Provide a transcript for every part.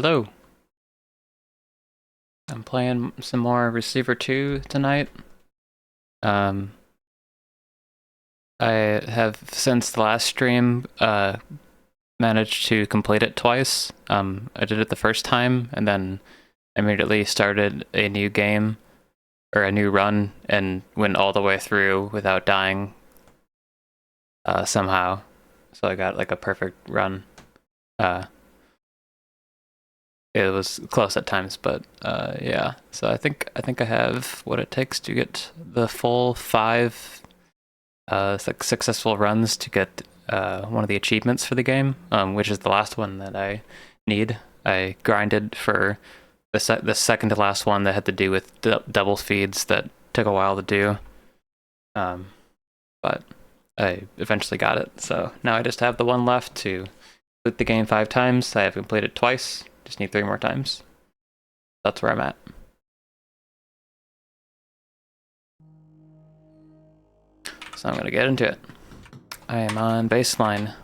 Hello. I'm playing some more Receiver 2 tonight. Um, I have, since the last stream, managed to complete it twice. I did it the first time, and then immediately started a new game, or a new run, and went all the way through without dying, somehow. So I got like a perfect run. It was close at times, but yeah. So I think I have what it takes to get the full 5 successful runs to get one of the achievements for the game, which is the last one that I need. I grinded for the second to last one that had to do with double feeds that took a while to do, but I eventually got it. So now I just have the one left to complete the game 5 times. I have completed twice. Just need 3 more times. That's where I'm at. So I'm gonna get into it. I am on baseline.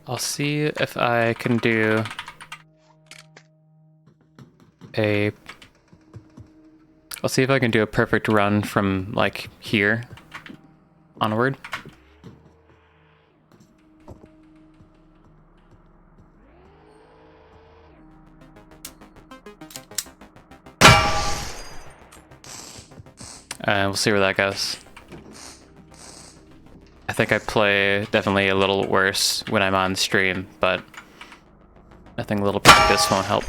I'll see if I can do I'll see if I can do a perfect run from like here onward. We'll see where that goes. I think I play definitely a little worse when I'm on stream, but I think a little practice won't help.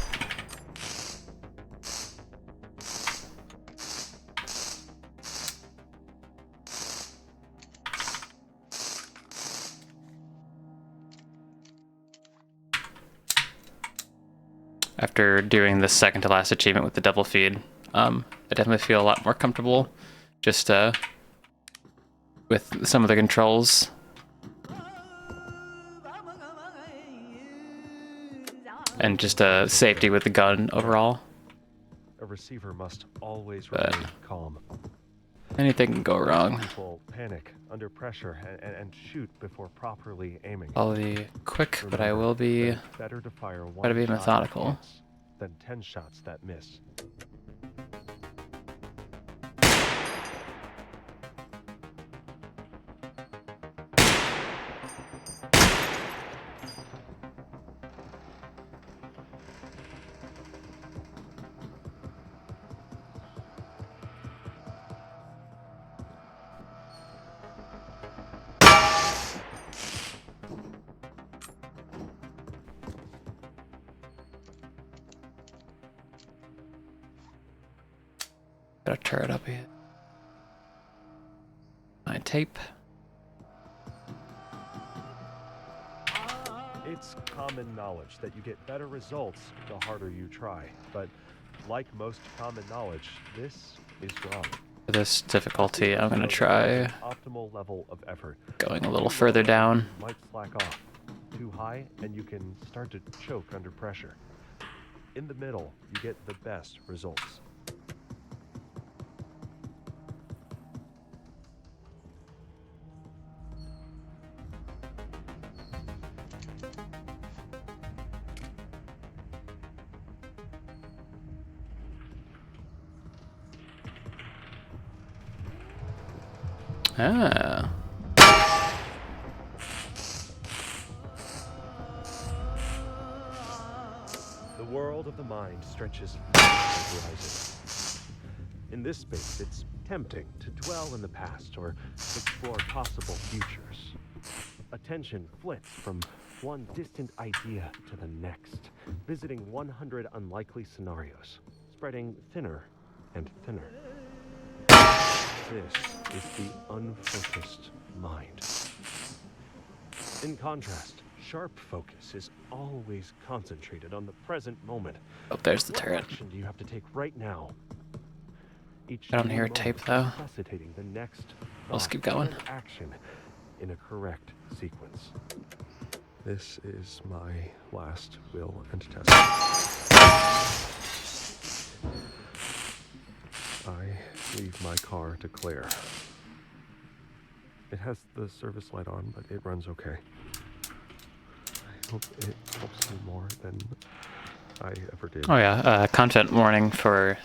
After doing the second to last achievement with the double feed, I definitely feel a lot more comfortable just with some of the controls. And just safety with the gun overall. A receiver must always remain calm. Anything can go wrong. People panic under pressure and shoot before properly aiming. I'll be quick, but I will be better to fire one try to be methodical. Than 10 shots that miss. Got a turret up here. My tape. It's common knowledge that you get better results the harder you try, but like most common knowledge, this is wrong. For this difficulty, I'm gonna try optimal level of effort. Going a little further down. You might slack off. Too high, and you can start to choke under pressure. In the middle, you get the best results. Ah. The world of the mind stretches far on the horizon. In this space, it's tempting to dwell in the past or explore possible futures. Attention flits from one distant idea to the next, visiting 100 unlikely scenarios, spreading thinner and thinner. This is the unfocused mind. In contrast, sharp focus is always concentrated on the present moment. Oh, there's the What turret. action do you have to take right now? Each I don't hear a moment tape though. necessitating the next Let's keep thought going. or action in a correct sequence. This is my last will and testament. I leave my car to Claire. It has the service light on, but it runs okay. I hope it helps me more than I ever did. Oh yeah, content warning for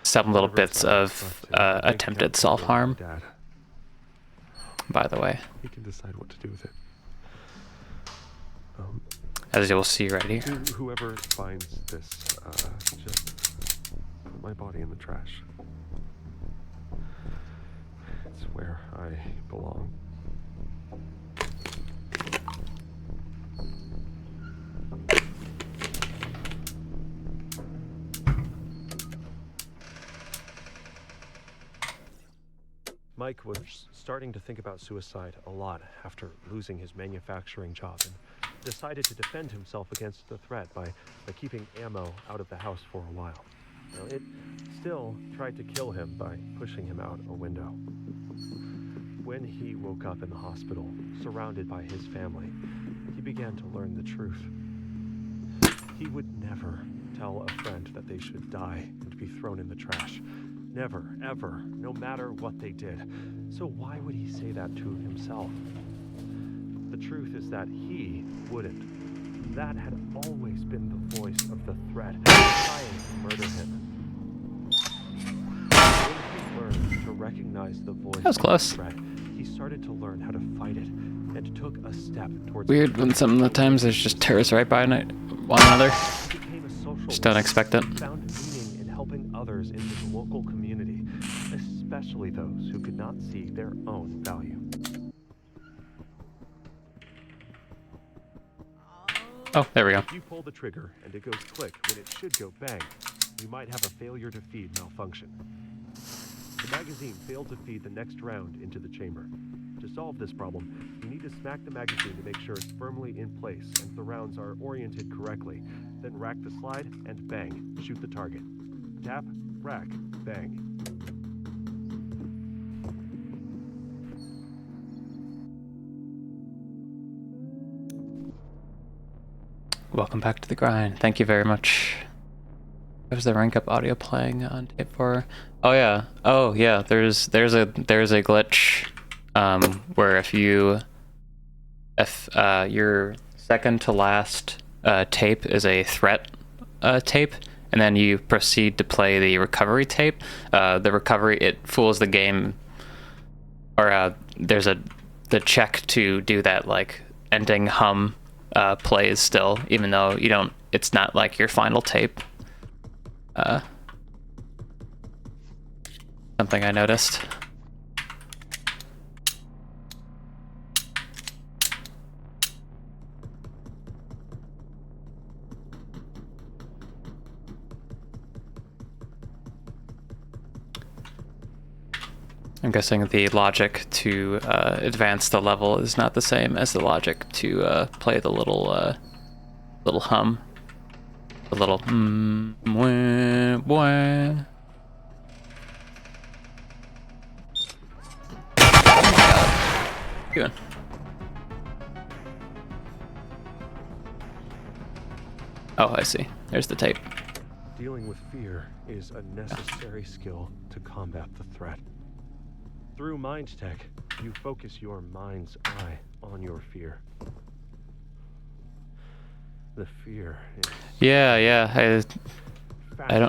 some little bits of attempted self-harm, Dad. by the way, He can decide what to do with it. as you will see right here. Whoever finds this, just put my body in the trash. It's where I belong. Mike was starting to think about suicide a lot after losing his manufacturing job and decided to defend himself against the threat by keeping ammo out of the house for a while. Now, it still tried to kill him by pushing him out a window. When he woke up in the hospital, surrounded by his family, he began to learn the truth. He would never tell a friend that they should die and be thrown in the trash. Never, ever, no matter what they did. So why would he say that to himself? The truth is that he wouldn't. That had always been the voice of the threat, trying to murder him. When he learned to recognize the voice That was of close. the threat, he started to learn how to fight it, and took a step towards... Weird when some of the times there's just terrorists right by one another. He became a social Just don't expect it. worker, found meaning in helping others in his local community, especially those who could not see their own value. Oh, there we go. If you pull the trigger and it goes click when it should go bang, you might have a failure to feed malfunction. The magazine failed to feed the next round into the chamber. To solve this problem, you need to smack the magazine to make sure it's firmly in place and the rounds are oriented correctly. Then rack the slide and bang, shoot the target. Tap, rack, bang. Welcome back to the grind. Thank you very much. There's the rank up audio playing on tape 4. Oh yeah. Oh yeah. There's a glitch where if your second to last tape is a threat tape, and then you proceed to play the recovery tape, the recovery, it fools the game, or there's the check to do that like ending hum plays still, even though you don't, it's not like your final tape. Something I noticed. I'm guessing the logic to advance the level is not the same as the logic to play the little hum, the little wah, wah. Doing. Oh, I see. There's the tape. Dealing with fear is a necessary skill to combat the threat. Through Mind Tech, you focus your mind's eye on your fear. The fear is... Yeah. I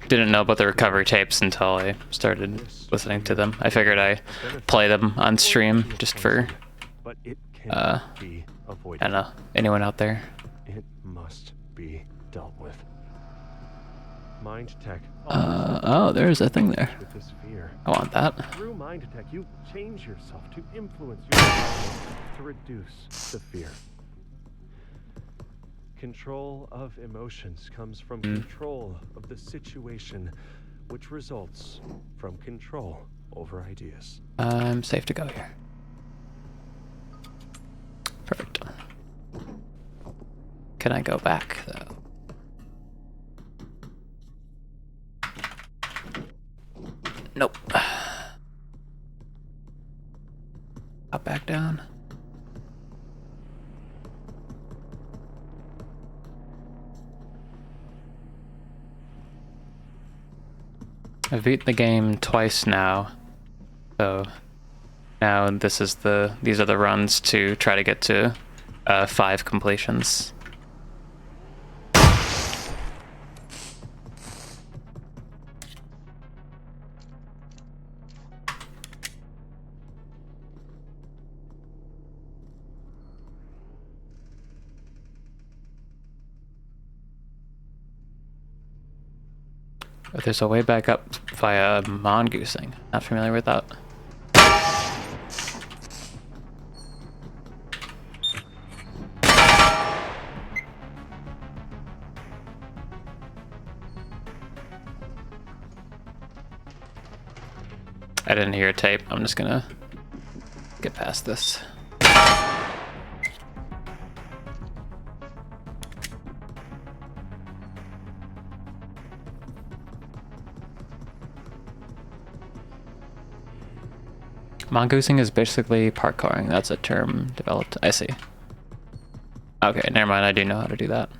didn't know about the recovery tapes until I started listening to them. I figured I play them on stream just for But it cannot be I avoided. don't know, anyone out there. It must be dealt with. Mind Tech. Oh, there's a thing there. With this fear. I want that. Through Mind Tech, you change yourself to influence your environment to reduce the fear. Control of emotions comes from control of the situation, which results from control over ideas. I'm safe to go here. Perfect. Can I go back, though? Nope. Hop back down. I've beaten the game twice now, so now these are the runs to try to get to 5 completions. But there's a way back up via mongoosing. Not familiar with that. I didn't hear a tape. I'm just gonna get past this. Mongoosing is basically parkouring. That's a term developed. I see. Okay, never mind. I do know how to do that.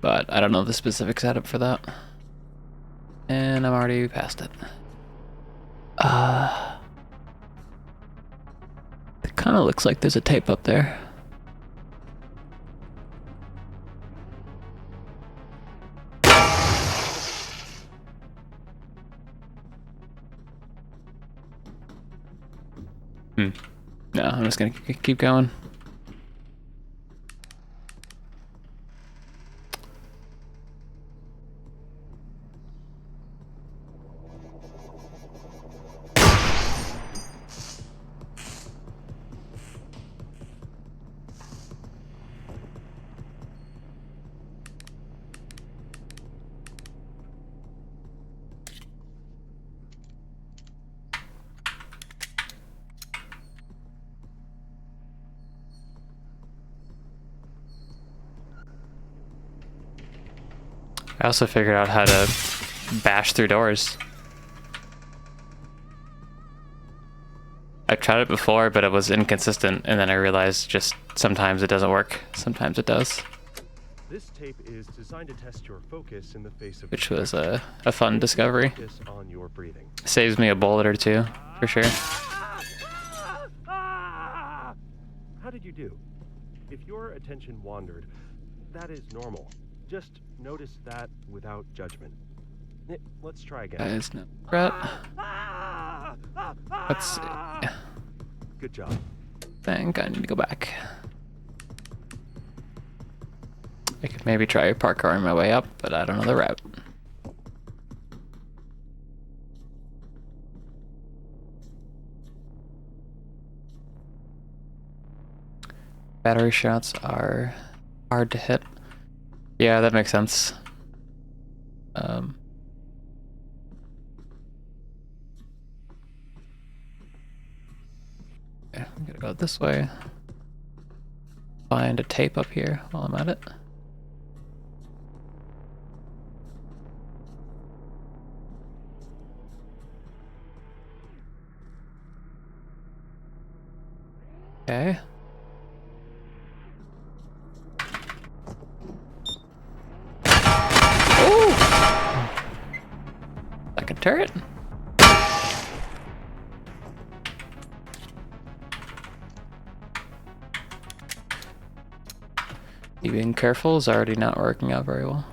But I don't know the specific setup for that. And I'm already past it. It kind of looks like there's a tape up there. No, I'm just gonna keep going. I also figured out how to bash through doors. I've tried it before, but it was inconsistent, and then I realized just sometimes it doesn't work, sometimes it does. This tape is designed to test your focus in the face of Which was a fun discovery. Focus on your breathing. Saves me a bullet or two, for sure. How did you do? If your attention wandered, that is normal. Just notice that without judgment. Let's try again. Guys, no threat. Let's see. Good job. Think I need to go back. I could maybe try parkouring my way up, but I don't know the route. Battery shots are hard to hit. Yeah, that makes sense. Okay, I'm gonna go this way. Find a tape up here while I'm at it. Okay. Ooh! Second turret. You being careful is already not working out very well.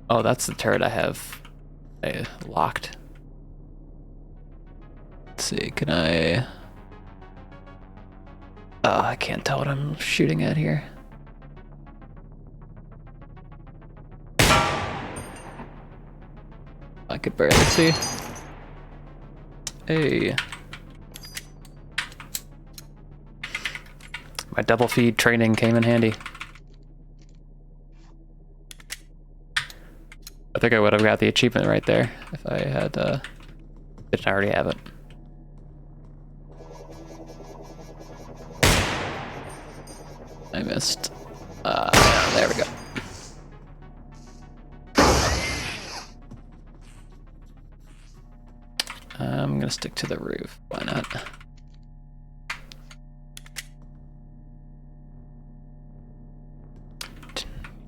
Oh, that's the turret I have locked. Let's see, can I... Oh, I can't tell what I'm shooting at here. I could barely see. Hey. My double feed training came in handy. I think I would have got the achievement right there if I had didn't already have it. I missed. There we go. I'm gonna stick to the roof. Why not?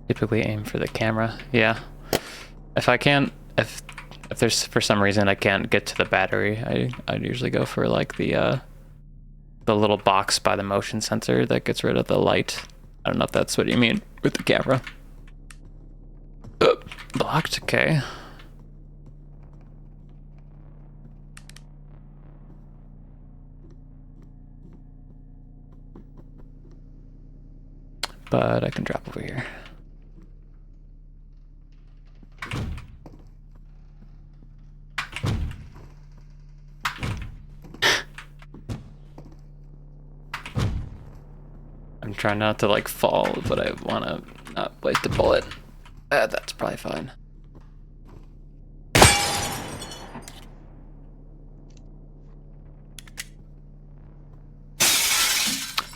Typically aim for the camera. Yeah. If I can't, if there's for some reason I can't get to the battery, I'd usually go for like the little box by the motion sensor that gets rid of the light. I don't know if that's what you mean with the camera. Blocked, okay. But I can drop over here. I'm trying not to like fall, but I want to not waste a bullet. That's probably fine.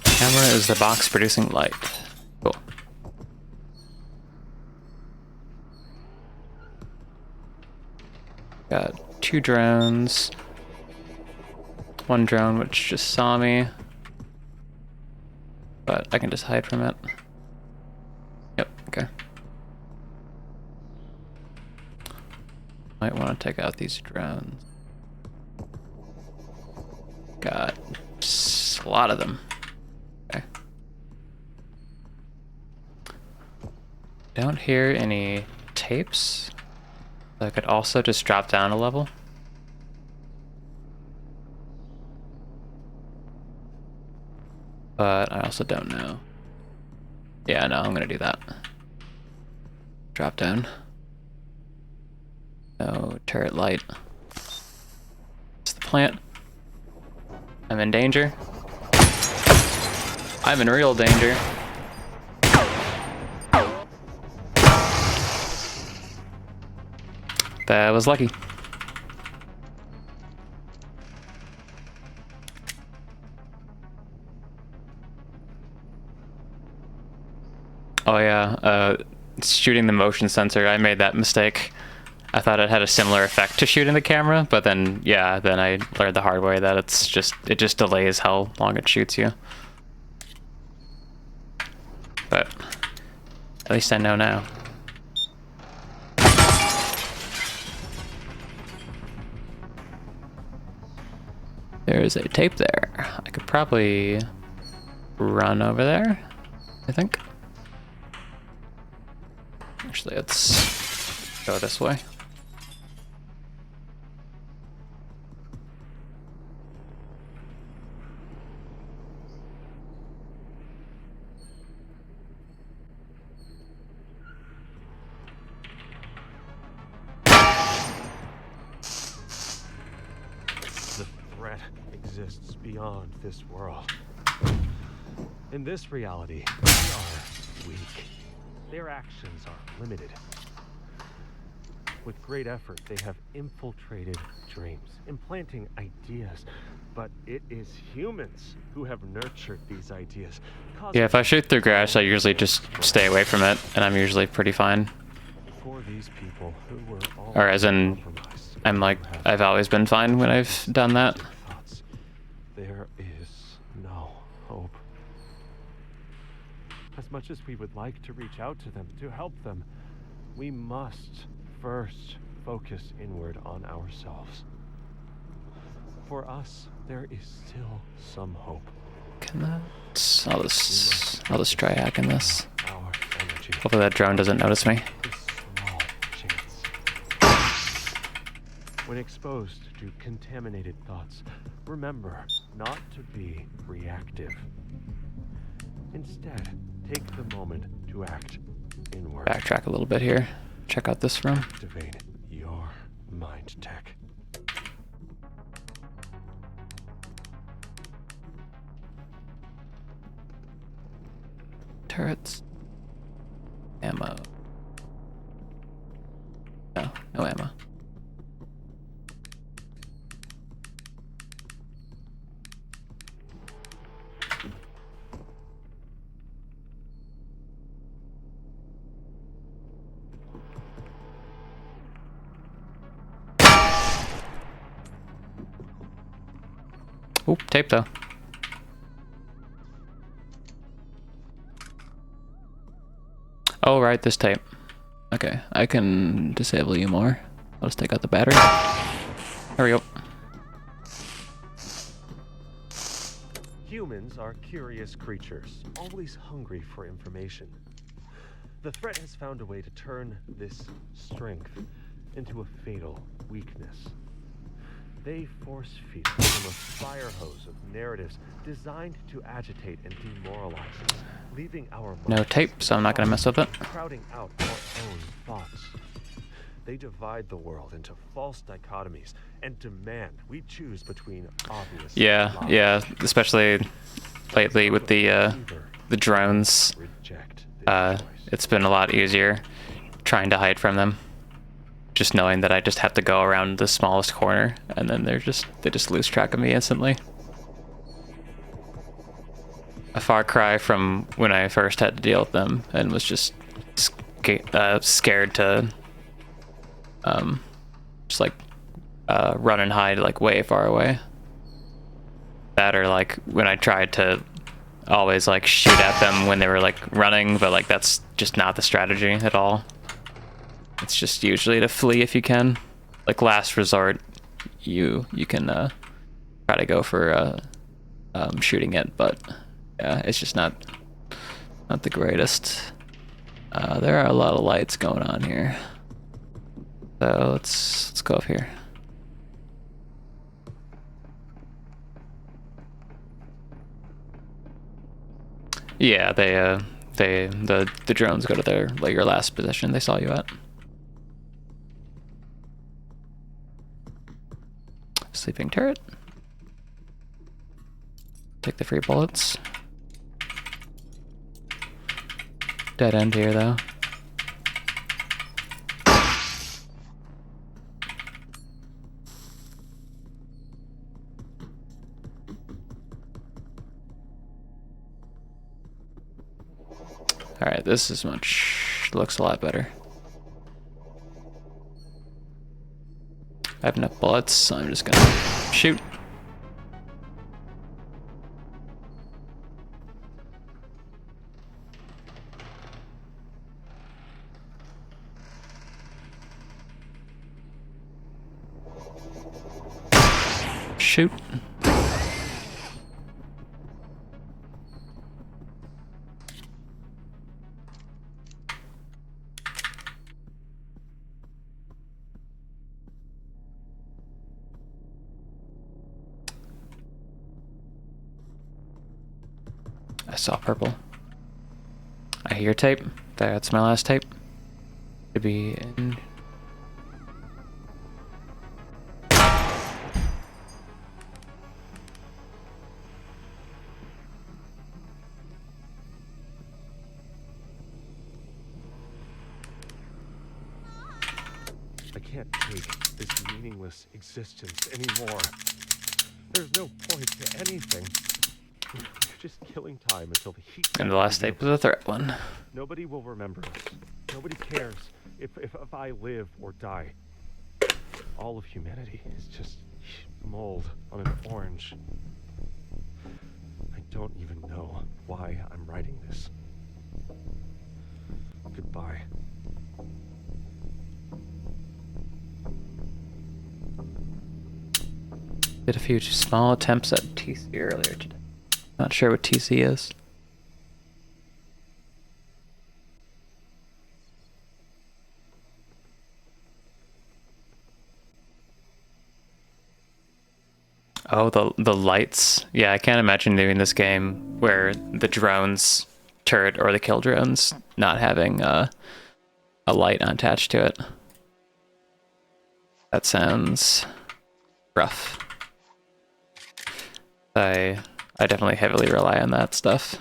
Camera is the box producing light. Cool. Got 2 drones. 1 drone which just saw me. But I can just hide from it. Yep, okay. Might want to take out these drones. Got a lot of them. Okay. Don't hear any tapes. I could also just drop down a level. But I also don't know. Yeah, no, I'm gonna do that. Drop down. No turret light. It's the plant. I'm in danger. I'm in real danger. That was lucky. Oh yeah, shooting the motion sensor, I made that mistake. I thought it had a similar effect to shooting the camera, but then, yeah, then I learned the hard way that it just delays how long it shoots you. But at least I know now. There's a tape there. I could probably run over there, I think. Actually, let's go this way. The threat exists beyond this world. In this reality, they are weak. Their actions are limited. With great effort, they have infiltrated dreams, implanting ideas. But it is humans who have nurtured these ideas. Yeah, if I shoot through grass, I usually just stay away from it, and I'm usually pretty fine. For these people who were all Or as in, I'm like, I've always been fine when I've done that. There is no hope. As much as we would like to reach out to them, to help them, we must first focus inward on ourselves. For us, there is still some hope. Can that? I'll just try hacking this. Our energy Hopefully that drone doesn't notice me. is small chance. When exposed to contaminated thoughts, remember not to be reactive. Instead, take the moment to act inward. Backtrack a little bit here. Check out this room. Activate your mind tech. Turrets. Ammo. No, no ammo. Oop, tape though. Oh, right, this tape. Okay, I can disable you more. I'll just take out the battery. There we go. Humans are curious creatures, always hungry for information. The threat has found a way to turn this strength into a fatal weakness. They force feed us from a fire hose of narratives designed to agitate and demoralize us, leaving our No minds tape, so I'm not gonna mess with it. crowding out our own thoughts. They divide the world into false dichotomies and demand we choose between obvious Yeah, lies. yeah, especially lately with the drones. Reject this choice. It's been a lot easier trying to hide from them. Just knowing that I just have to go around the smallest corner, and then they just lose track of me instantly. A far cry from when I first had to deal with them, and was just scared to just like run and hide like way far away. That or like when I tried to always like shoot at them when they were like running, but like that's just not the strategy at all. It's just usually to flee if you can. Like last resort, you can try to go for shooting it, but yeah, it's just not the greatest. There are a lot of lights going on here, so let's go up here. Yeah, the drones go to their like your last position they saw you at. Sleeping turret. Take the free bullets. Dead end here though. Alright, this is looks a lot better. I have enough bullets, so I'm just gonna shoot. Shoot. I saw purple. I hear tape. That's my last tape. Should be in. I can't take this meaningless existence anymore. There's no point to anything. You're just killing time until the heat. And the last tape is a threat one. Nobody will remember us. Nobody cares if I live or die. All of humanity is just mold on an orange. I don't even know why I'm writing this. Goodbye. Did a few small attempts at TC earlier today. Not sure what TC is. Oh, the lights. Yeah, I can't imagine doing this game where the drones turret or the kill drones not having a light attached to it. That sounds rough. I definitely heavily rely on that stuff.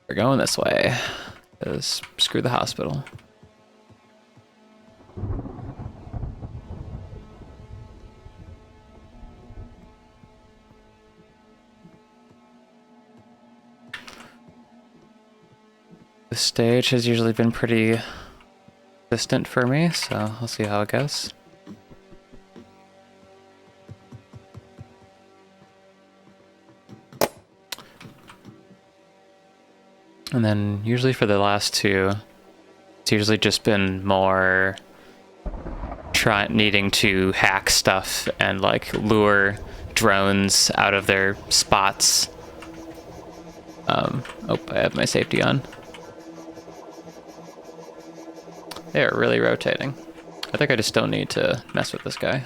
We're going this way. 'Cause screw the hospital. The stage has usually been pretty consistent for me, so we'll see how it goes. And then usually for the last two, it's usually just been more needing to hack stuff and like lure drones out of their spots. Oh, I have my safety on. They're really rotating. I think I just don't need to mess with this guy.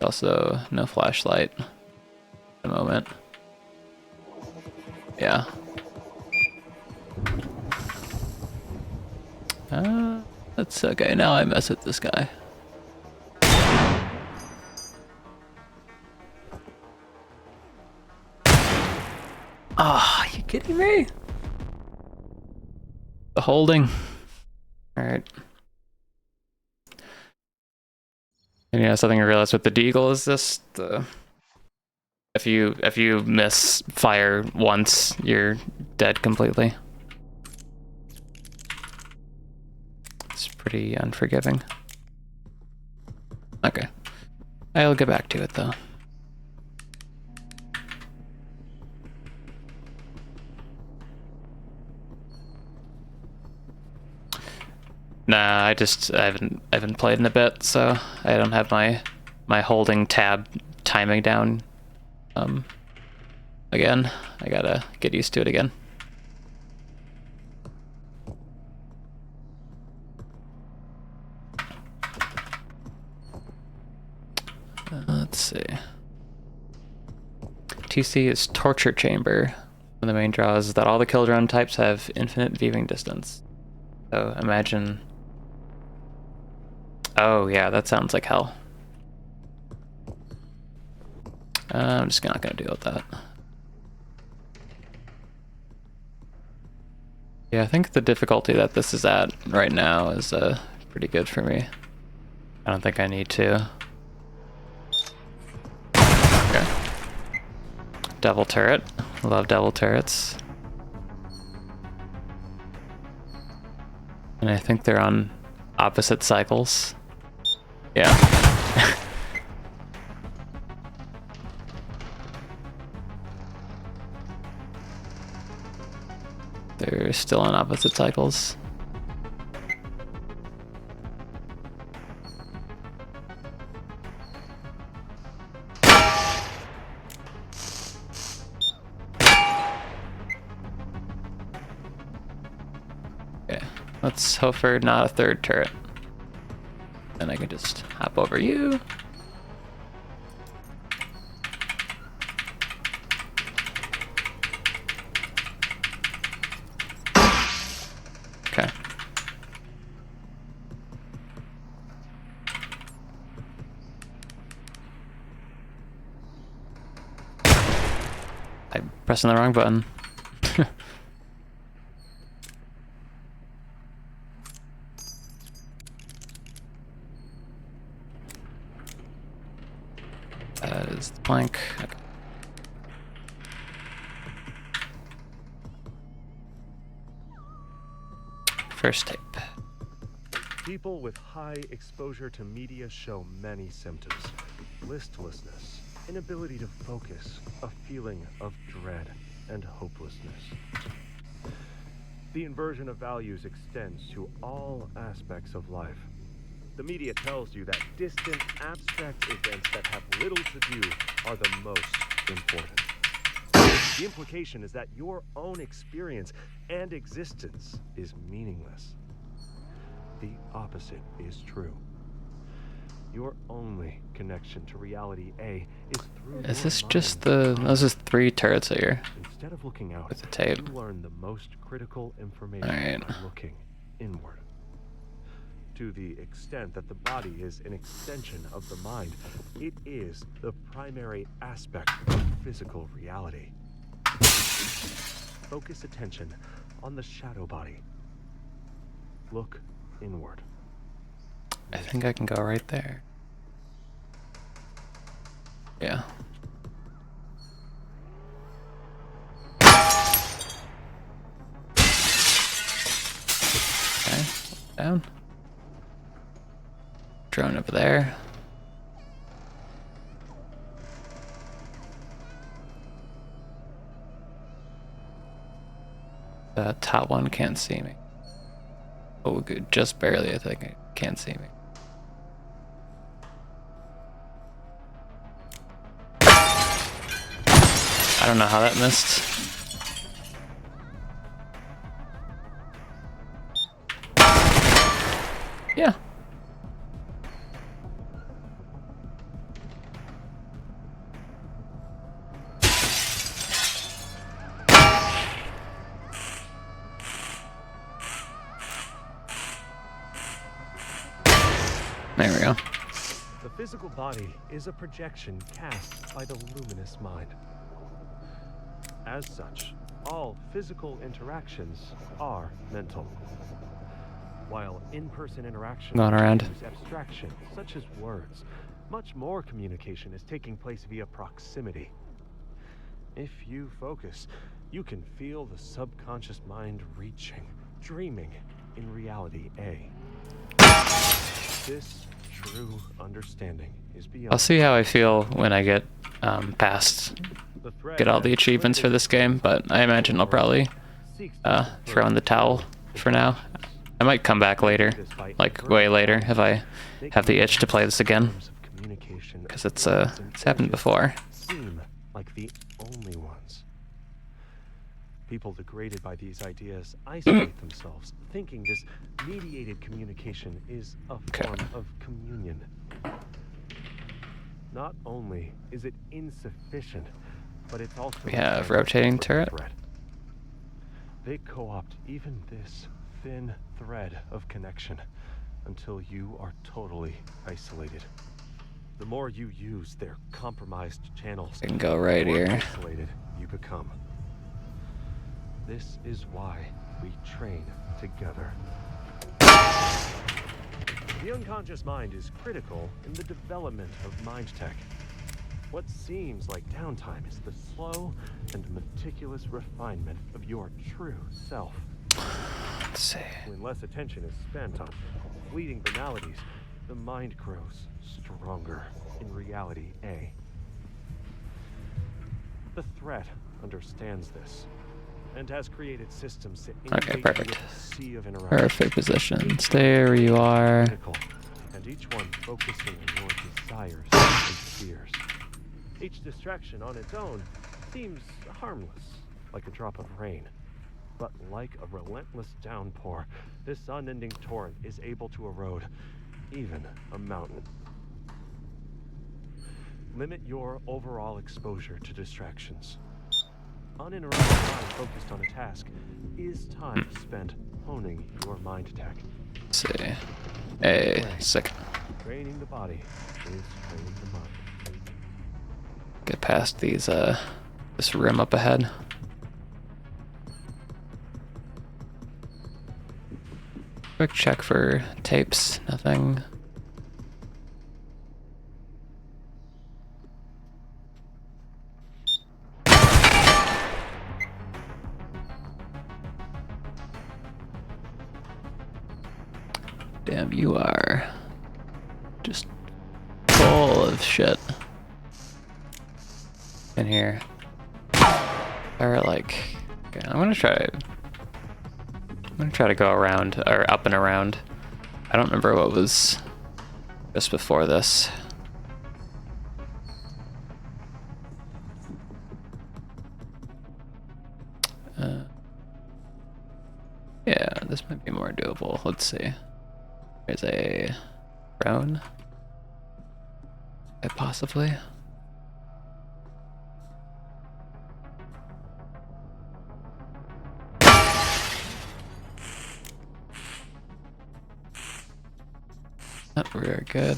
Also, no flashlight at the moment. Yeah. That's okay. Now I mess with this guy. Ah, oh, you kidding me? The holding. All right. And yeah, something I realized with the deagle is this: if you miss fire once, you're dead completely. It's pretty unforgiving. Okay, I'll get back to it though. Nah, I haven't played in a bit, so I don't have my holding tab timing down. Again, I gotta get used to it again. Let's see. TC is torture chamber. One of the main draws is that all the kill drone types have infinite viewing distance. So imagine. Oh yeah, that sounds like hell. I'm just not gonna deal with that. Yeah, I think the difficulty that this is at right now is pretty good for me. I don't think I need to. Okay. Double turret. Love double turrets. And I think they're on opposite cycles. Yeah. They're still on opposite cycles. Okay, let's hope for not a third turret. Then I can just hop over you. Okay. I'm pressing the wrong button. That is the plank. Okay. First tape. People with high exposure to media show many symptoms. Listlessness, inability to focus, a feeling of dread and hopelessness. The inversion of values extends to all aspects of life. The media tells you that distant, abstract events that have little to do are the most important. The implication is that your own experience and existence is meaningless. The opposite is true. Your only connection to reality A is through Is your this mind. just the... Those are 3 turrets here. Instead of looking out, With the tape. you learn the most critical information Alright. by looking inward. To the extent that the body is an extension of the mind, it is the primary aspect of physical reality. Focus attention on the shadow body. Look inward. I think I can go right there. Yeah. Okay, down. Drone over there. The top one can't see me. Oh, good. Just barely, I think. It can't see me. I don't know how that missed. Yeah. There we go. The physical body is a projection cast by the luminous mind. As such, all physical interactions are mental, while in-person interactions Going around. use abstraction, such as words. Much more communication is taking place via proximity. If you focus, you can feel the subconscious mind reaching, dreaming in reality A. This true understanding is beyond. I'll see how I feel when I get past, get all the achievements for this game, but I imagine I'll probably throw in the towel for now. I might come back later, like way later, if I have the itch to play this again, because it's happened before. Seem like the only ones. People degraded by these ideas isolate themselves, thinking this mediated communication is a form of communion. Not only is it insufficient, but it's also We have rotating turret. They co-opt even this thin thread of connection until you are totally isolated. The more you use their compromised channels, I can go right the more here. isolated you become. This is why we train together. The unconscious mind is critical in the development of mind tech. What seems like downtime is the slow and meticulous refinement of your true self. Let's see. When less attention is spent on fleeting banalities, the mind grows stronger in reality A. The threat understands this and has created systems to Okay, engage perfect. with a sea of interaction. Perfect position. Stay where you are. Critical, and each one focusing on your desires and fears. Each distraction on its own seems harmless, like a drop of rain. But like a relentless downpour, this unending torrent is able to erode even a mountain. Limit your overall exposure to distractions. Uninterrupted time focused on a task is time spent honing your mind tech. Let's see. Hey, sick. Training the body is training the mind. Get past these, this room up ahead. Quick check for tapes. Nothing. Damn, you are just full of shit in here. Or like, okay, I'm gonna try to go around, or up and around. I don't remember what was just before this. Yeah, this might be more doable. Let's see. There's a drone. Possibly. Not very good.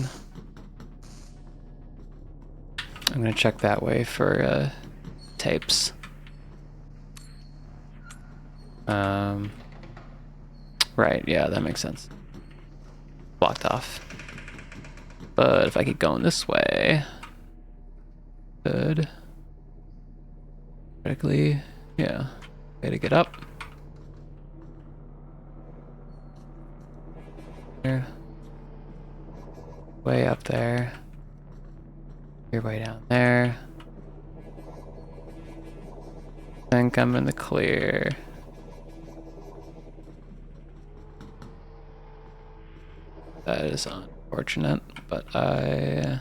I'm gonna check that way for tapes. Right, yeah, that makes sense. Blocked off. But if I keep going this way, good. Correctly, yeah. Way to get up. There. Way up there. You're way down there. Think I'm in the clear. That is unfortunate, but I...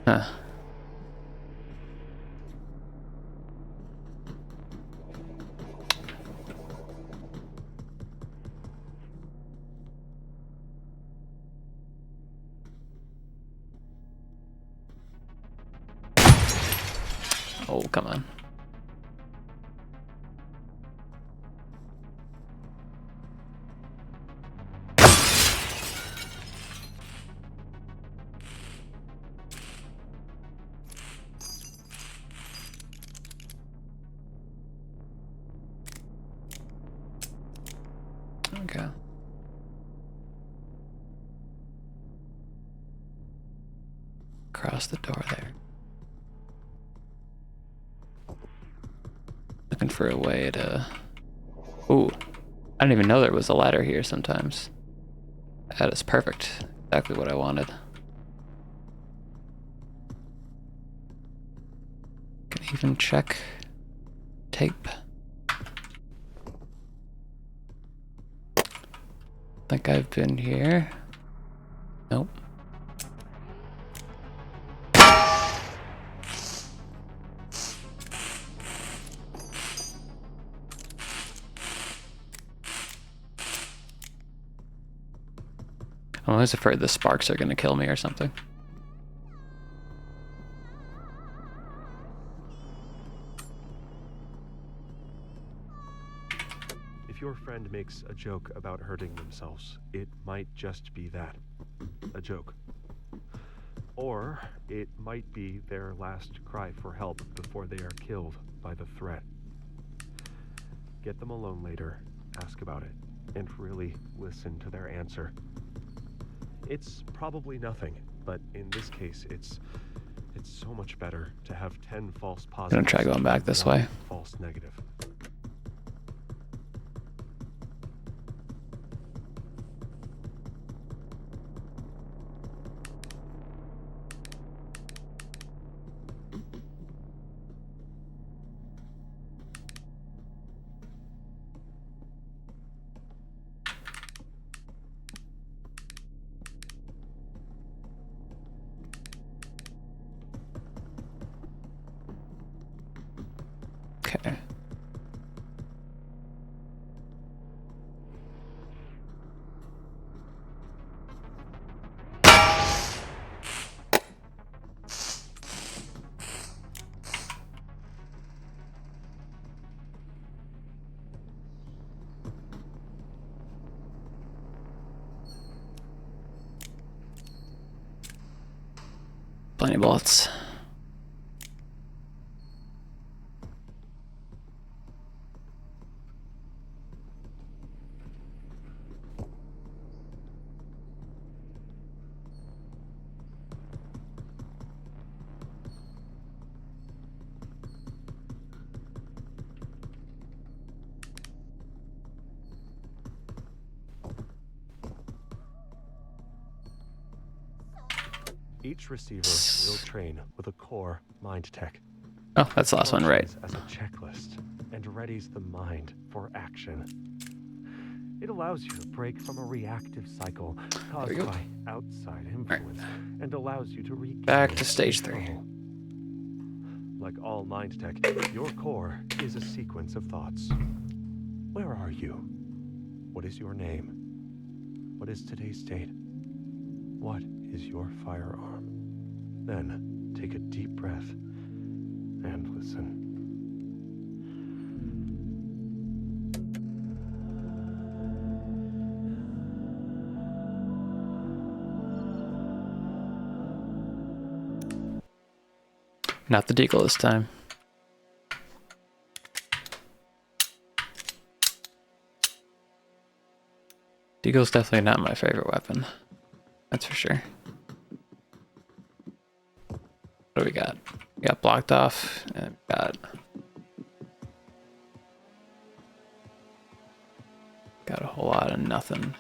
Huh. Oh, come on. Okay. Across the door there. Looking for a way to... Ooh. I didn't even know there was a ladder here sometimes. That is perfect. Exactly what I wanted. Can even check tape. Think I've been here. Nope. I'm always afraid the sparks are gonna kill me or something. If your friend makes a joke about hurting themselves, it might just be that. A joke. Or it might be their last cry for help before they are killed by the threat. Get them alone later, ask about it, and really listen to their answer. It's probably nothing, but in this case, it's so much better to have 10 false positives. Gonna try going back this way. False negative. Okay. Plenty of bullets. Each receiver will train with a core mind tech. Oh, that's the last one, right? As a checklist and readies the mind for action. It allows you to break from a reactive cycle caused by outside influence and allows you to regain Back to stage 3. control. Like all mind tech, your core is a sequence of thoughts. Where are you? What is your name? What is today's state? What is your firearm? Then take a deep breath and listen. Not the deagle this time. Deagle's definitely not my favorite weapon. That's for sure. What do we got? We got blocked off and got a whole lot of nothing.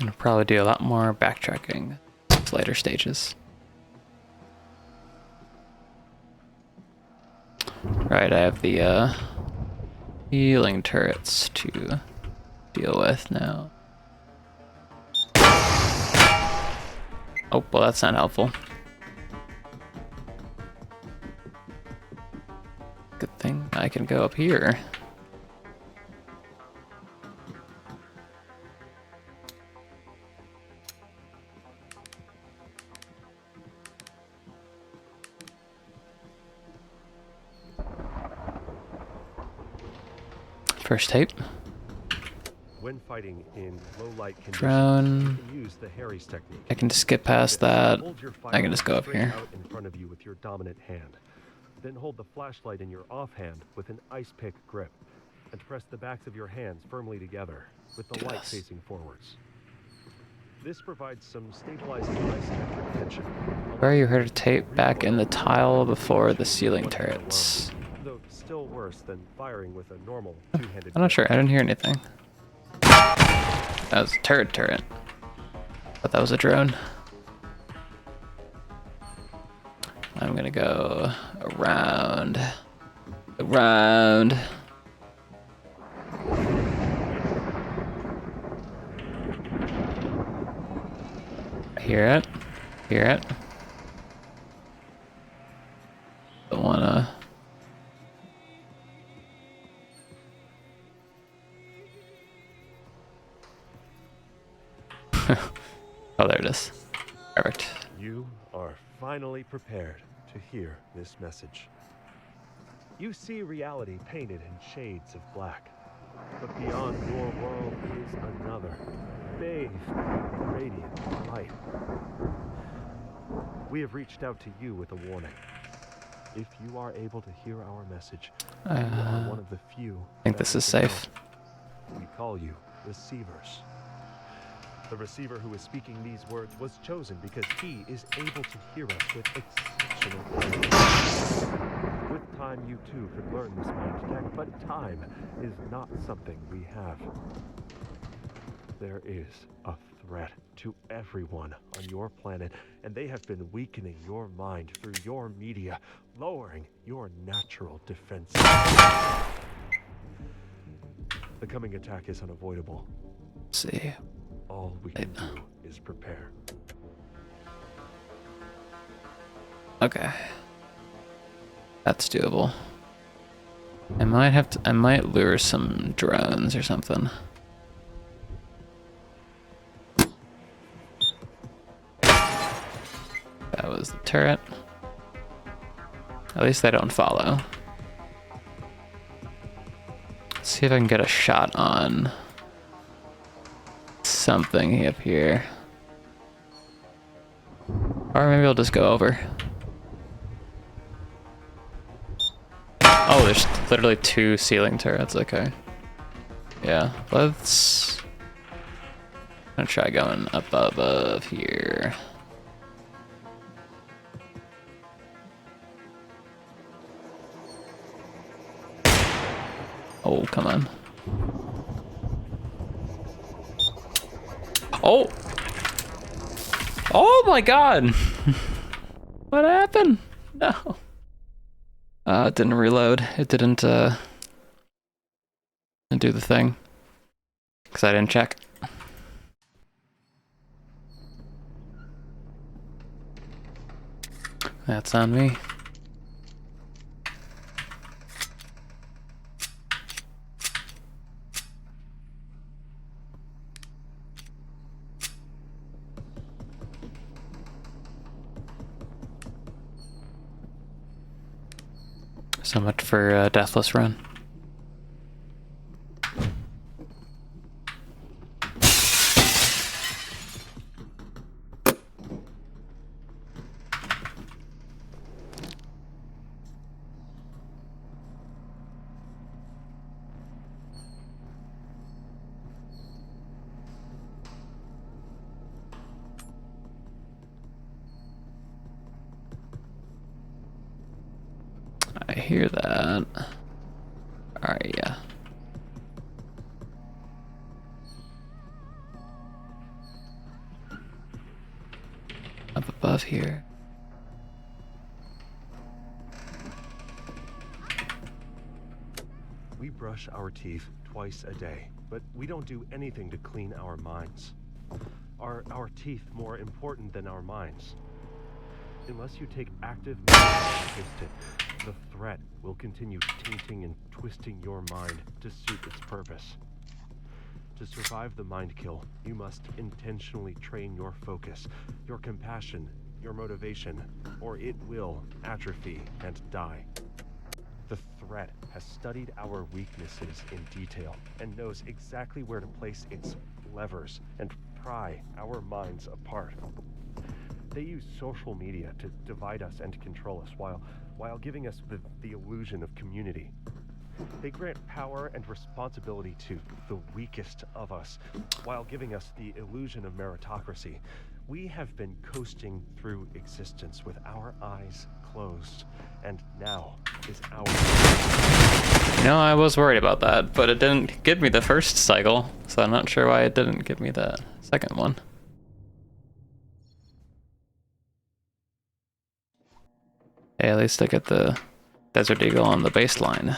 I'll probably do a lot more backtracking later stages. Right, I have the healing turrets to deal with now. Oh, well, that's not helpful. Good thing I can go up here. First tape. When fighting in low light conditions, Drone. you can use the Harry's technique. I can just skip past that. Hold your I can just go up firearm here. straight out in front of you with your dominant hand. Then hold the flashlight in your offhand with an ice pick grip, and press the backs of your hands firmly together with the light facing forwards. This provides some stabilizing isometric tension. Where you heard a tape back in the tile before the ceiling turrets. Though still worse than firing with a normal two-handed I'm not sure. I didn't hear anything. That was a turret. But that was a drone. I'm gonna go around. Hear it. Don't wanna. Oh, there it is. Perfect. You are finally prepared to hear this message. You see reality painted in shades of black. But beyond your world is another, bathed in radiant light. We have reached out to you with a warning. If you are able to hear our message, you are one of the few. I think this is safe. We call you receivers. The receiver who is speaking these words was chosen because he is able to hear us with exceptional clarity. With time, you too could learn this mind tech, but time is not something we have. There is a threat to everyone on your planet, and they have been weakening your mind through your media, lowering your natural defense. The coming attack is unavoidable. Let's see. All we can do is prepare. Okay. That's doable. I might lure some drones or something. That was the turret. At least they don't follow. Let's see if I can get a shot on something up here. Or maybe I'll just go over. Oh, there's literally 2 ceiling turrets, okay. Yeah, let's... I'm gonna try going up above here. Oh, come on. Oh! Oh my god! What happened? No. It didn't reload. It didn't do the thing. Because I didn't check. That's on me. So much for Deathless Run. I hear that. Alright, yeah. have here? We brush our teeth twice a day, but we don't do anything to clean our minds. Are our teeth more important than our minds? Unless you take active measures against it, the threat will continue tainting and twisting your mind to suit its purpose. To survive the mind kill, you must intentionally train your focus, your compassion, your motivation, or it will atrophy and die. The threat has studied our weaknesses in detail and knows exactly where to place its levers and pry our minds apart. They use social media to divide us and control us while giving us the illusion of community. They grant power and responsibility to the weakest of us while giving us the illusion of meritocracy. We have been coasting through existence with our eyes closed, and now is our You know, I was worried about that, but it didn't give me the first cycle, so I'm not sure why it didn't give me the second one. Hey, at least I get the Desert Eagle on the baseline.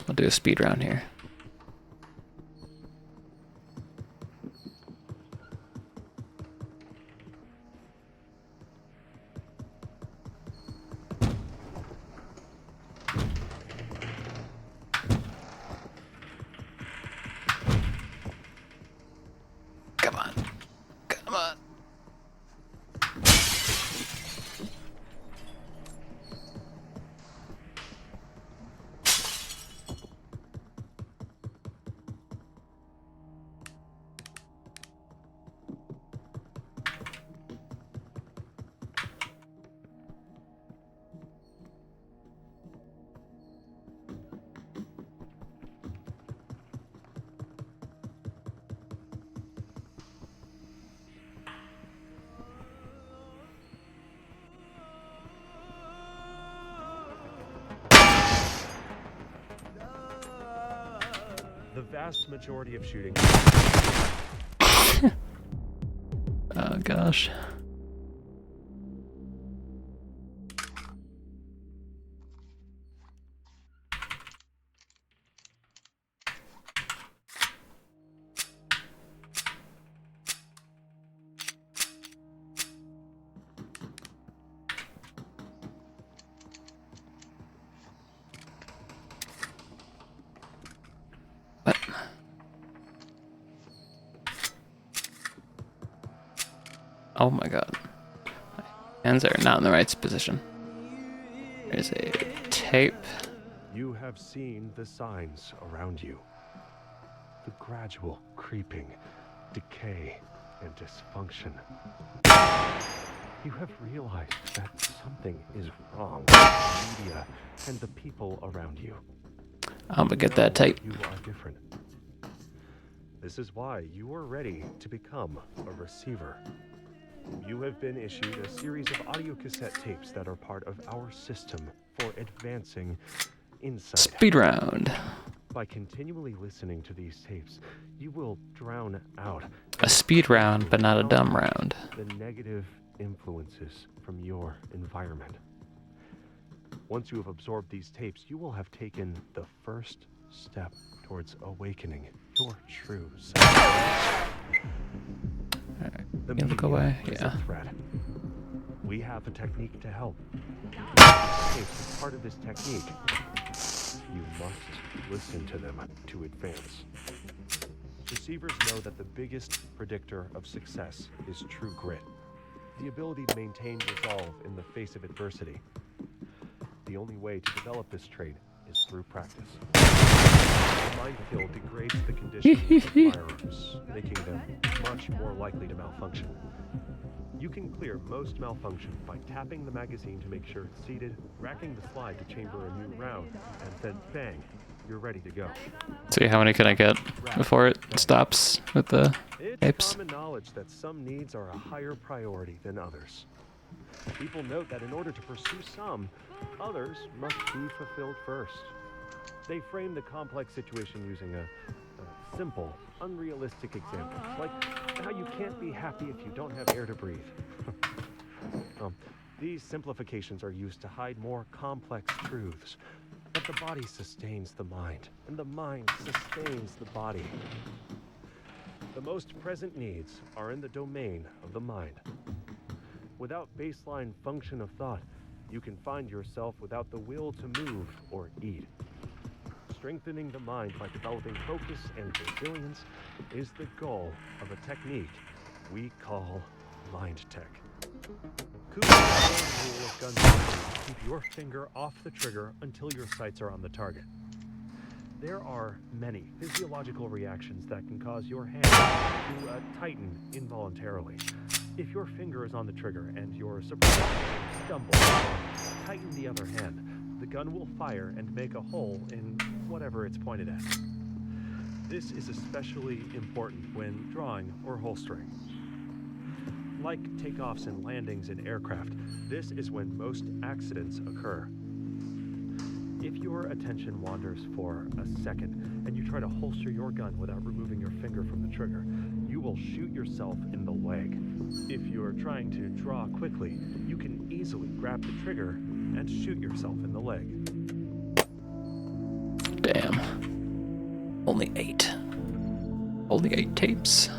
I'll do a speed round here. Come on. Come on. The vast majority of shootings. Oh gosh. What? Oh my god. My hands are not in the right position. There's a tape. You have seen the signs around you. The gradual creeping, decay, and dysfunction. You have realized that something is wrong with the media and the people around you. I'm gonna get that tape. You are different. This is why you are ready to become a receiver. You have been issued a series of audio cassette tapes that are part of our system for advancing insight. Speed round. By continually listening to these tapes, you will drown out A speed round, but not a dumb round. the negative influences from your environment. Once you have absorbed these tapes, you will have taken the first step towards awakening your true self. Alright, The you look media away? is Yeah. a threat. We have a technique to help. As part of this technique, you must listen to them to advance. Deceivers know that the biggest predictor of success is true grit, the ability to maintain resolve in the face of adversity. The only way to develop this trait is through practice. The mind kill degrades the conditions of firearms, making them much more likely to malfunction. You can clear most malfunction by tapping the magazine to make sure it's seated, racking the slide to chamber a new round, and then bang, you're ready to go. See how many can I get before it stops with the It's tapes? common knowledge that some needs are a higher priority than others. People note that in order to pursue some, others must be fulfilled first. They frame the complex situation using a simple, unrealistic examples, like how you can't be happy if you don't have air to breathe. These simplifications are used to hide more complex truths, that the body sustains the mind, and the mind sustains the body. The most present needs are in the domain of the mind. Without baseline function of thought, you can find yourself without the will to move or eat. Strengthening the mind by developing focus and resilience is the goal of a technique we call mind tech. Cooper's rule of gun safety: keep your finger off the trigger until your sights are on the target. There are many physiological reactions that can cause your hand to tighten involuntarily. If your finger is on the trigger and you're surprised, stumble, or tighten the other hand, the gun will fire and make a hole in whatever it's pointed at. This is especially important when drawing or holstering. Like takeoffs and landings in aircraft, this is when most accidents occur. If your attention wanders for a second and you try to holster your gun without removing your finger from the trigger, you will shoot yourself in the leg. If you're trying to draw quickly, you can easily grab the trigger and shoot yourself in the leg. Damn. Only 8. Only 8 tapes.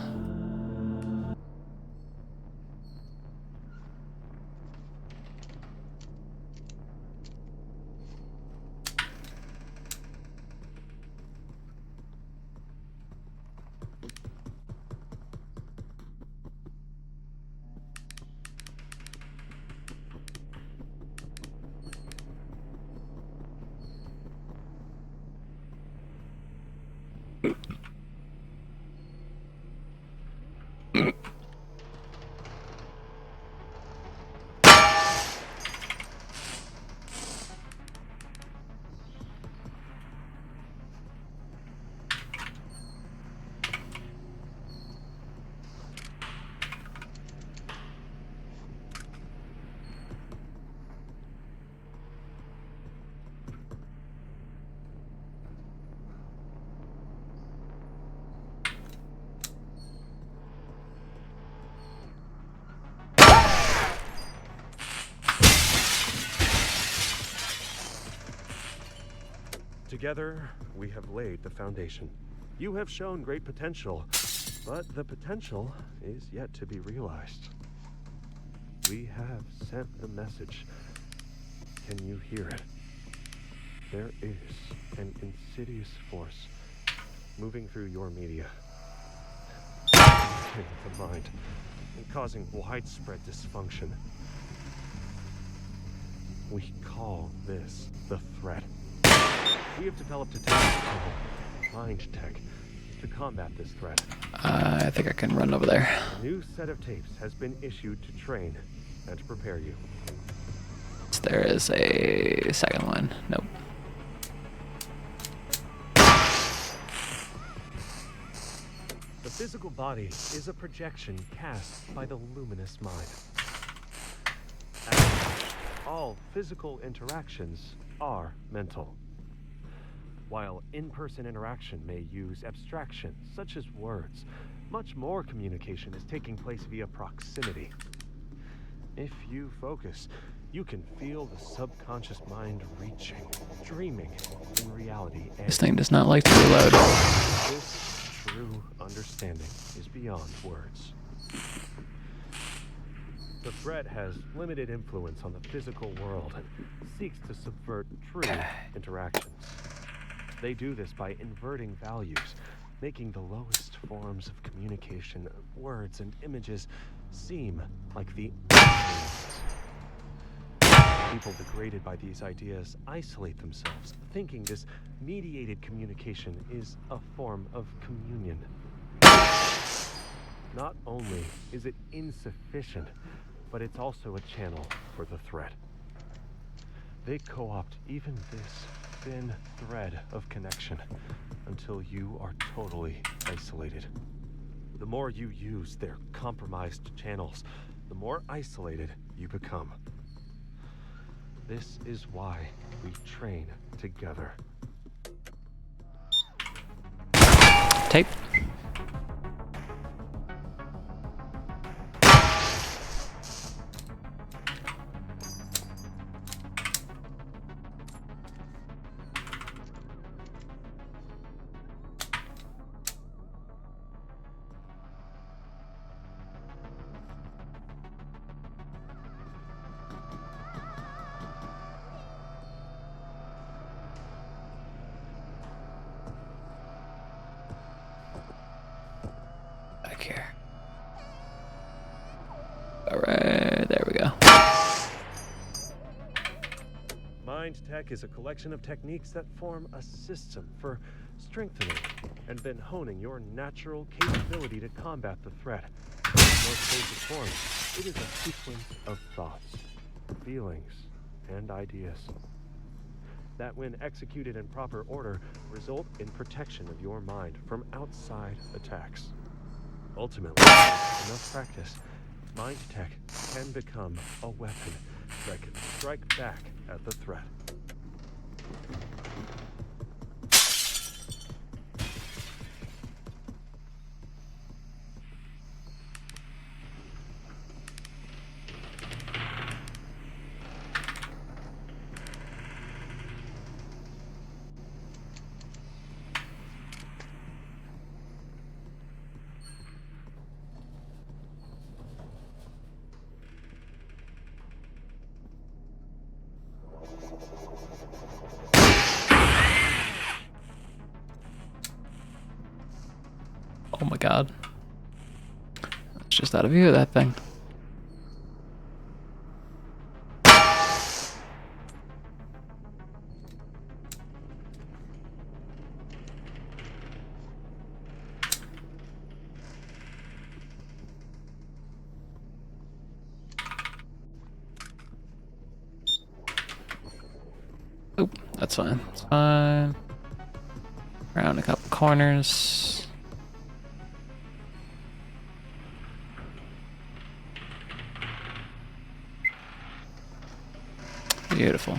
Together, we have laid the foundation. You have shown great potential, but the potential is yet to be realized. We have sent the message. Can you hear it? There is an insidious force moving through your media, in the mind, and causing widespread dysfunction. We call this the threat. We have developed a technique called mind tech to combat this threat. I think I can run over there. A new set of tapes has been issued to train and to prepare you. There is a second one. Nope. The physical body is a projection cast by the luminous mind. As such, all physical interactions are mental. While in-person interaction may use abstraction, such as words, much more communication is taking place via proximity. If you focus, you can feel the subconscious mind reaching, dreaming in reality. This thing does not like to reload. This true understanding is beyond words. The threat has limited influence on the physical world and seeks to subvert true interactions. They do this by inverting values, making the lowest forms of communication, words and images, seem like the people degraded by these ideas isolate themselves, thinking this mediated communication is a form of communion. Not only is it insufficient, but it's also a channel for the threat. They co-opt even this thin thread of connection until you are totally isolated. The more you use their compromised channels, the more isolated you become. This is why we train together. Tape. Back here. Alright, there we go. Mind Tech is a collection of techniques that form a system for strengthening and then honing your natural capability to combat the threat. In most basic form, it is a sequence of thoughts, feelings, and ideas that, when executed in proper order, result in protection of your mind from outside attacks. Ultimately, with enough practice, Mind Tech can become a weapon that can strike back at the threat. Oh my god. It's just out of view, that thing. Oop, that's fine. It's fine. Around a couple corners. Beautiful.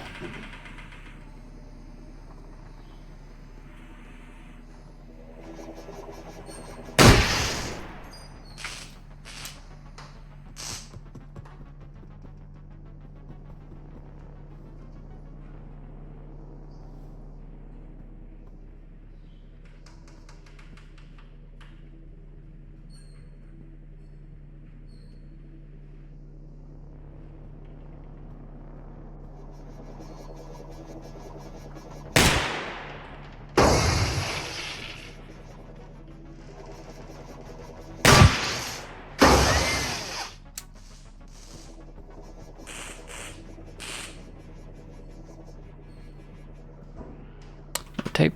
Tape.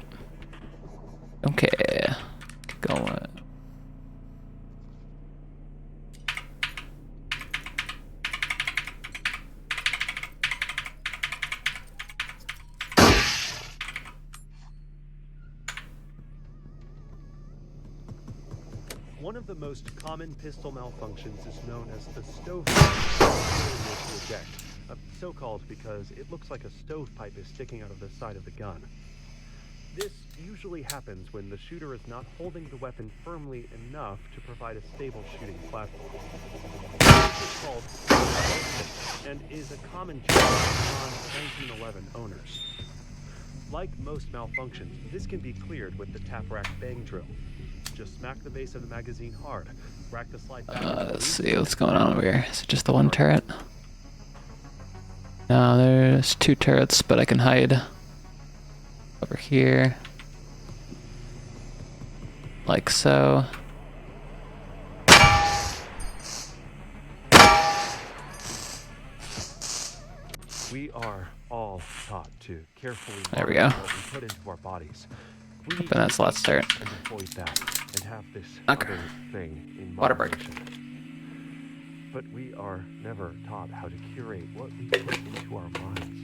Okay. Keep going. One of the most common pistol malfunctions is known as the stovepipe failure to eject, so-called because it looks like a stovepipe is sticking out of the side of the gun. This usually happens when the shooter is not holding the weapon firmly enough to provide a stable shooting platform. This is called explosive and is a common joke on 1911 owners. Like most malfunctions, this can be cleared with the tap rack bang drill. Just smack the base of the magazine hard, rack the slide back. Let's see what's going on over here. Is it just the one turret? No, there's two turrets, but I can hide over here. Like so. We are all taught to carefully There we go. monitor what we put into our bodies. We need But that's the last turret. and avoid that and have this Okay. other thing in Water break. moderation. But we are never taught how to curate what we put into our minds.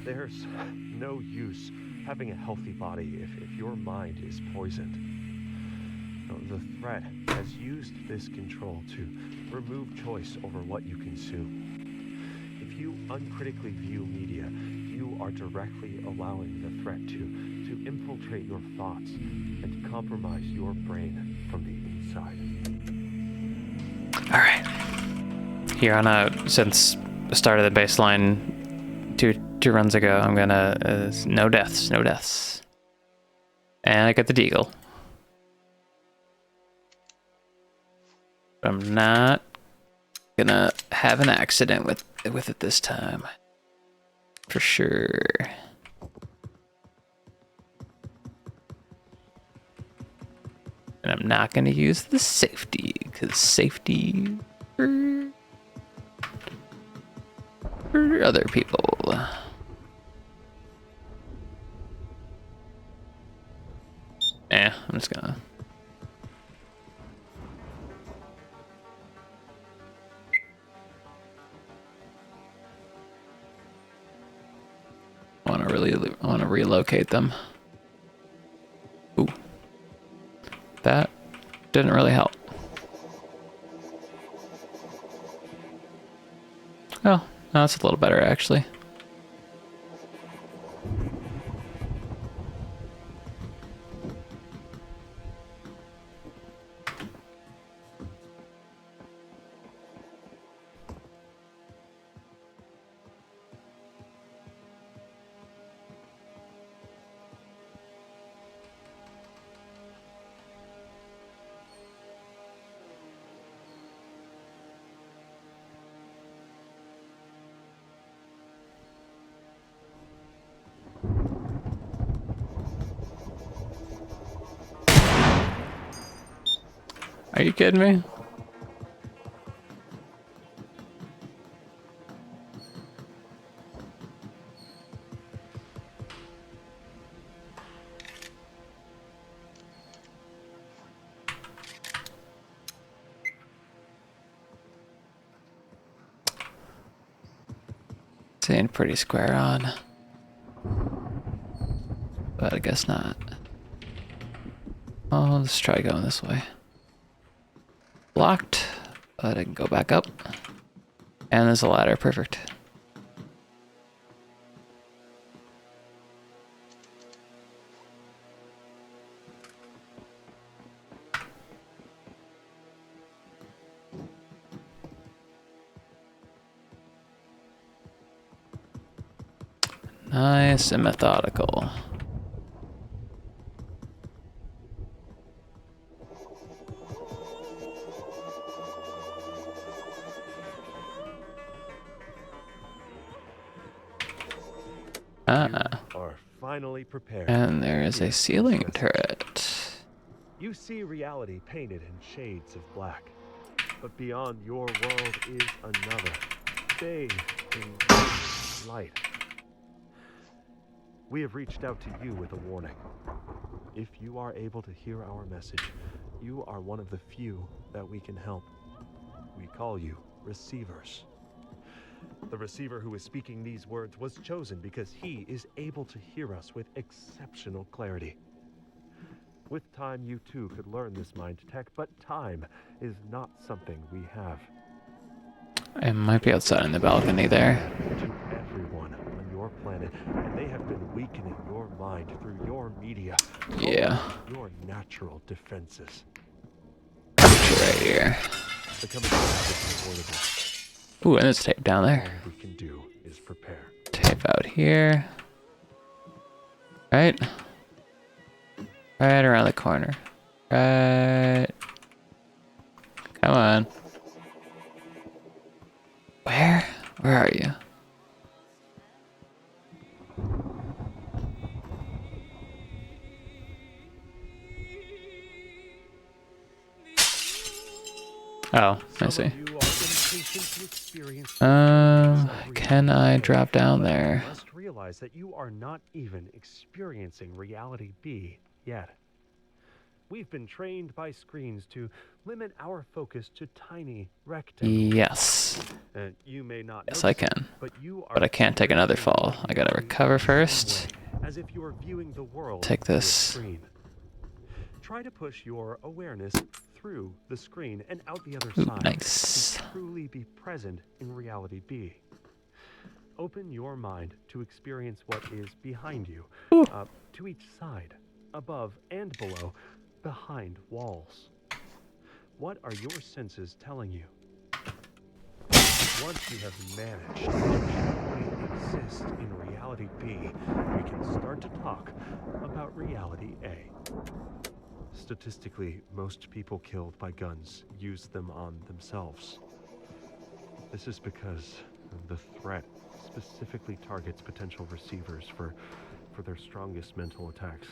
There's no use having a healthy body if your mind is poisoned. So the threat has used this control to remove choice over what you consume. If you uncritically view media, you are directly allowing the threat to infiltrate your thoughts and compromise your brain from the inside. All right. Here on out, since the start of the baseline two runs ago, I'm gonna no deaths, no deaths, and I get the deagle. I'm not gonna have an accident with it this time, for sure. And I'm not gonna use the safety, because safety for other people. I'm just gonna. I want to relocate them. Ooh, that didn't really help. Oh, no, that's a little better actually. Are you kidding me? Seemed pretty square on, but I guess not. Oh, let's try going this way. Blocked, but I can go back up. And there's a ladder, perfect. Nice and methodical. Are finally prepared. And there is a ceiling turret. You see reality painted in shades of black, but beyond your world is another, bathed in light. We have reached out to you with a warning. If you are able to hear our message, you are one of the few that we can help. We call you receivers. The receiver who is speaking these words was chosen because he is able to hear us with exceptional clarity. With time, you too could learn this mind tech, but time is not something we have. I might be outside in the balcony there. To everyone on your planet, and they have been weakening your mind through your media. Yeah. Your natural defenses. Right here. Becoming unavoidable. Ooh, and there's tape down there. All we can do is prepare. Tape out here. Right. Right around the corner. Right. Come on. Where? Where are you? Oh, I see. Can I drop down there? You must realize that you are not even experiencing reality B yet. We've been trained by screens to limit our focus to tiny rectangles. Yes. You may not Yes, I notice it, can. but I can't take another fall. I gotta recover first. As if you are viewing the world Take through a this. screen. Try to push your awareness through the screen and out the other Ooh, side nice. to truly be present in reality B. Open your mind to experience what is behind you, to each side, above and below, behind walls. What are your senses telling you? Once you have managed to truly exist in reality B, we can start to talk about reality A. Statistically, most people killed by guns use them on themselves. This is because the threat specifically targets potential receivers for their strongest mental attacks.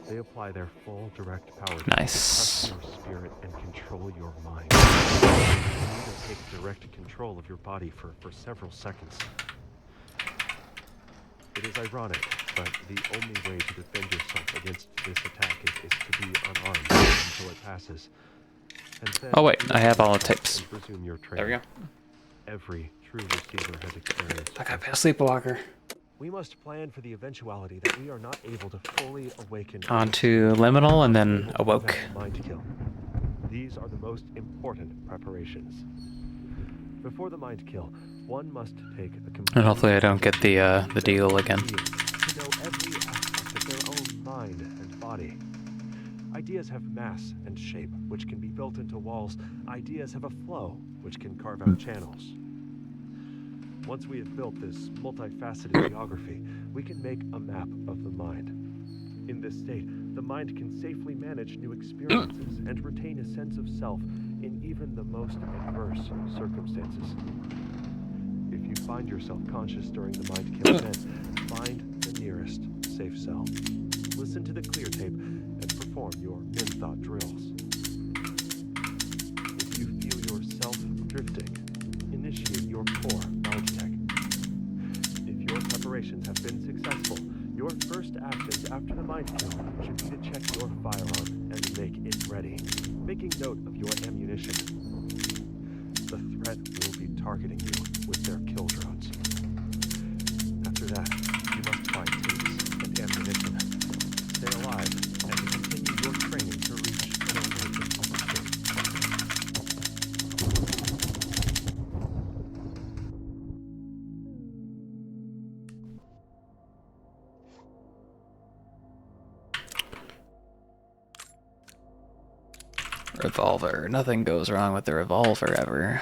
They apply their full direct power to Nice. crush your spirit and control your mind. You need to take direct control of your body for several seconds. It is ironic, but the only way to defend yourself against this attack is to be unarmed until it passes. And then Oh wait, I have all the yourself tapes. and resume your There we training. go. Every true receiver has experienced I gotta this. be a sleepwalker. We must plan for the eventuality that we are not able to fully awaken On to liminal and then able to awoke. prevent the mind kill. These are the most important preparations. Before the mind kill, one must take a complete And hopefully I don't get the deal again. to know every aspect of their own mind and body. Ideas have mass and shape, which can be built into walls. Ideas have a flow, which can carve out channels. Once we have built this multifaceted geography, we can make a map of the mind. In this state, the mind can safely manage new experiences and retain a sense of self in even the most adverse circumstances. If you find yourself conscious during the mind kill event, find the nearest safe cell. Listen to the clear tape and perform your in-thought drills. If you feel yourself drifting, initiate your core mind tech. If your preparations have been successful, your first actions after the mind kill should be to check your firearm and make it ready, making note of your ammunition. The threat will be targeting you with their kill drones. After that, you must find tapes and ammunition. Stay alive and continue your training to reach an awakened state. Revolver. Nothing goes wrong with the revolver ever.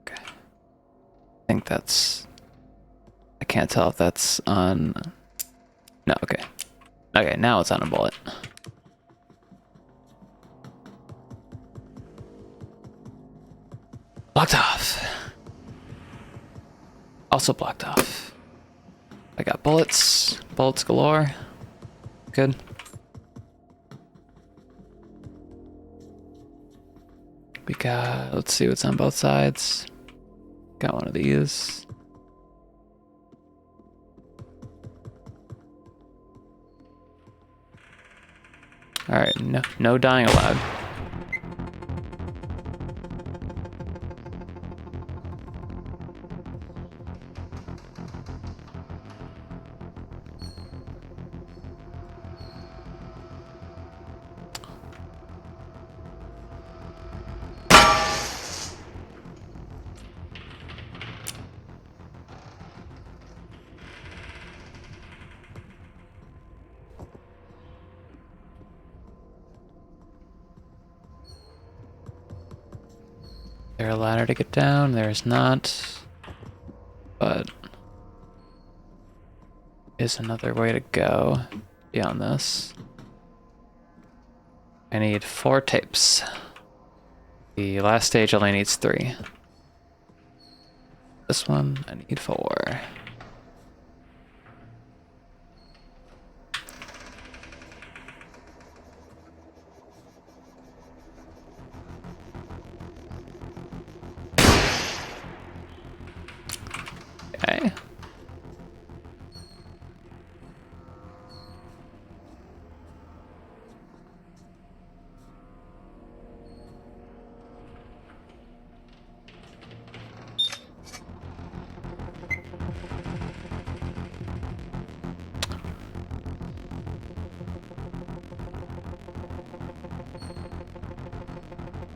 Okay. I think that's... I can't tell if that's on... No, okay. Okay, now it's on a bullet. Blocked off. Also blocked off. I got bullets. Bullets galore. Good. We got... Let's see what's on both sides. Got one of these. Alright, no dying allowed. There a ladder to get down? There's not. But is another way to go beyond this. I need 4 tapes. The last stage only needs 3. This one, I need 4. Okay.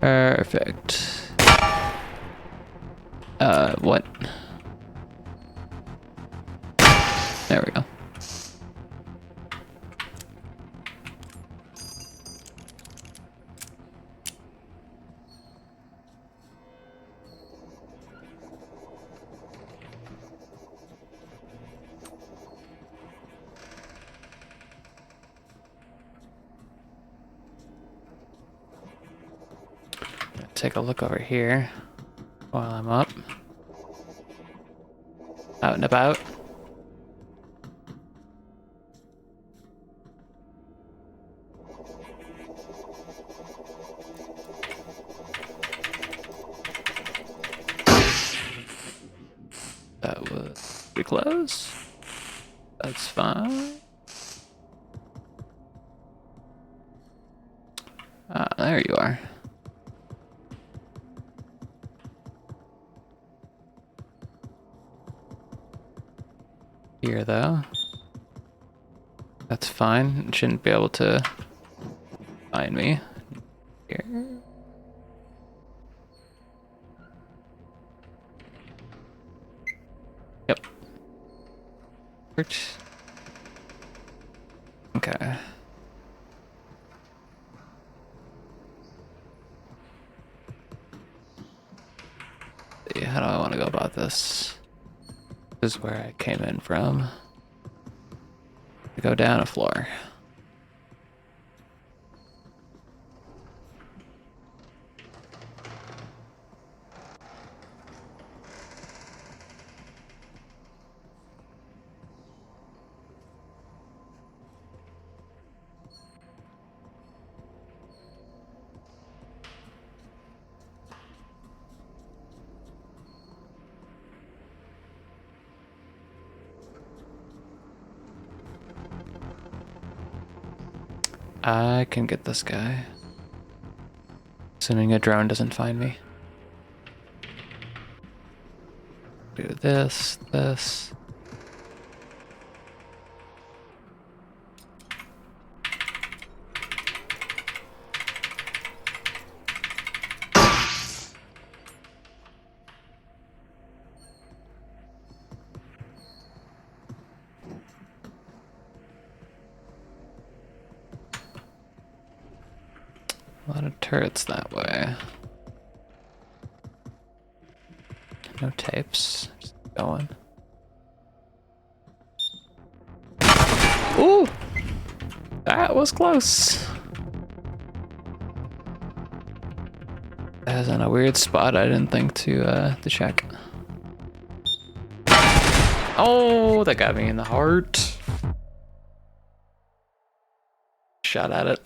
Perfect. What? There we go. Take a look over here while I'm up. Out and about. That was pretty close. That's fine. Ah, there you are. Here, though. That's fine. It shouldn't be able to find me. Here. Yep. Okay. See, how do I want to go about this? This is where I came in from. Go down a floor. I can get this guy. Assuming a drone doesn't find me. Do this. A lot of turrets that way. No tapes. Just going. Ooh! That was close. That was on a weird spot I didn't think to check. Oh, that got me in the heart. Shot at it.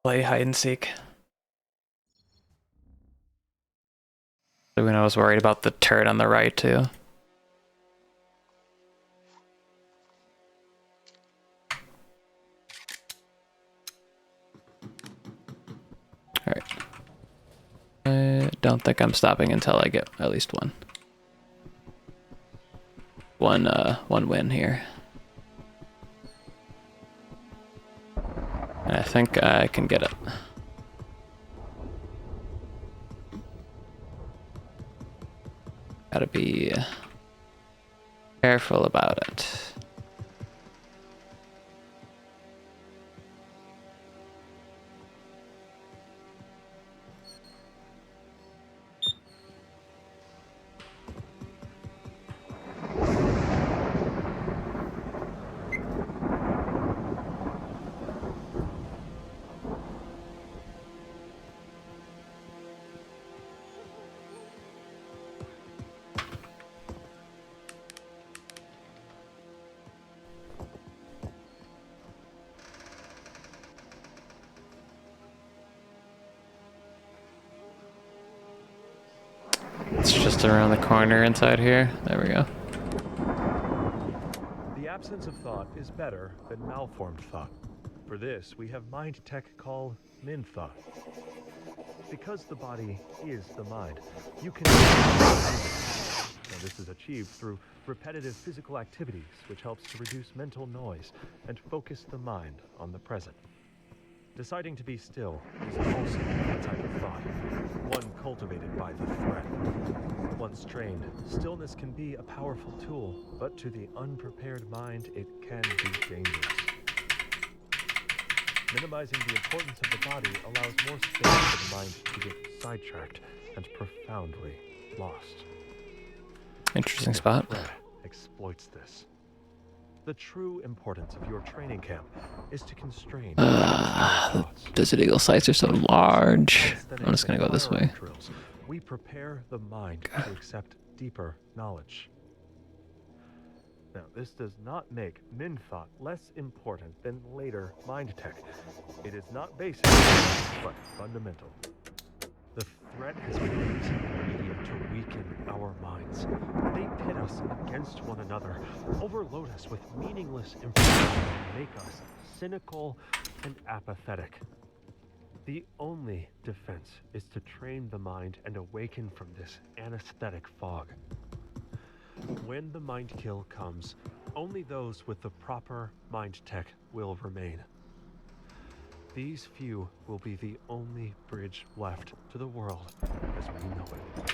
Play hide and seek. When I was worried about the turret on the right too. Alright. I don't think I'm stopping until I get at least one. One win here. And I think I can get it. Gotta be careful about it. It's just around the corner inside here. There we go. The absence of thought is better than malformed thought. For this, we have mind tech called min thought. Because the body is the mind, you can... Now, this is achieved through repetitive physical activities, which helps to reduce mental noise and focus the mind on the present. Deciding to be still is also a type of thought, one cultivated by the threat. Once trained, stillness can be a powerful tool, but to the unprepared mind, it can be dangerous. Minimizing the importance of the body allows more space for the mind to get sidetracked and profoundly lost. Interesting The spot. threat exploits this. The true importance of your training camp is to constrain thoughts. Desert Eagle sites are so large. I'm just gonna go this way. Drills, we prepare the mind to accept deeper knowledge. Now, this does not make min thought less important than later mind tech. It is not basic, but fundamental. The threat has been using the media to weaken our minds. They pit us against one another, overload us with meaningless information, and make us cynical and apathetic. The only defense is to train the mind and awaken from this anesthetic fog. When the mind kill comes, only those with the proper mind tech will remain. These few will be the only bridge left to the world as we know it.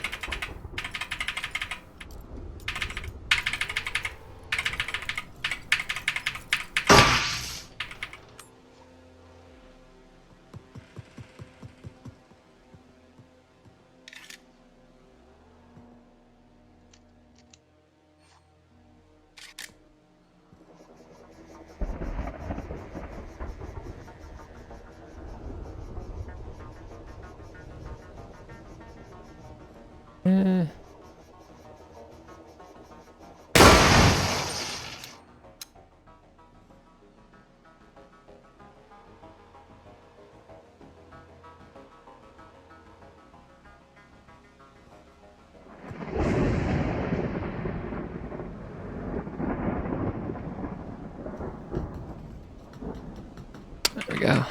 There we go.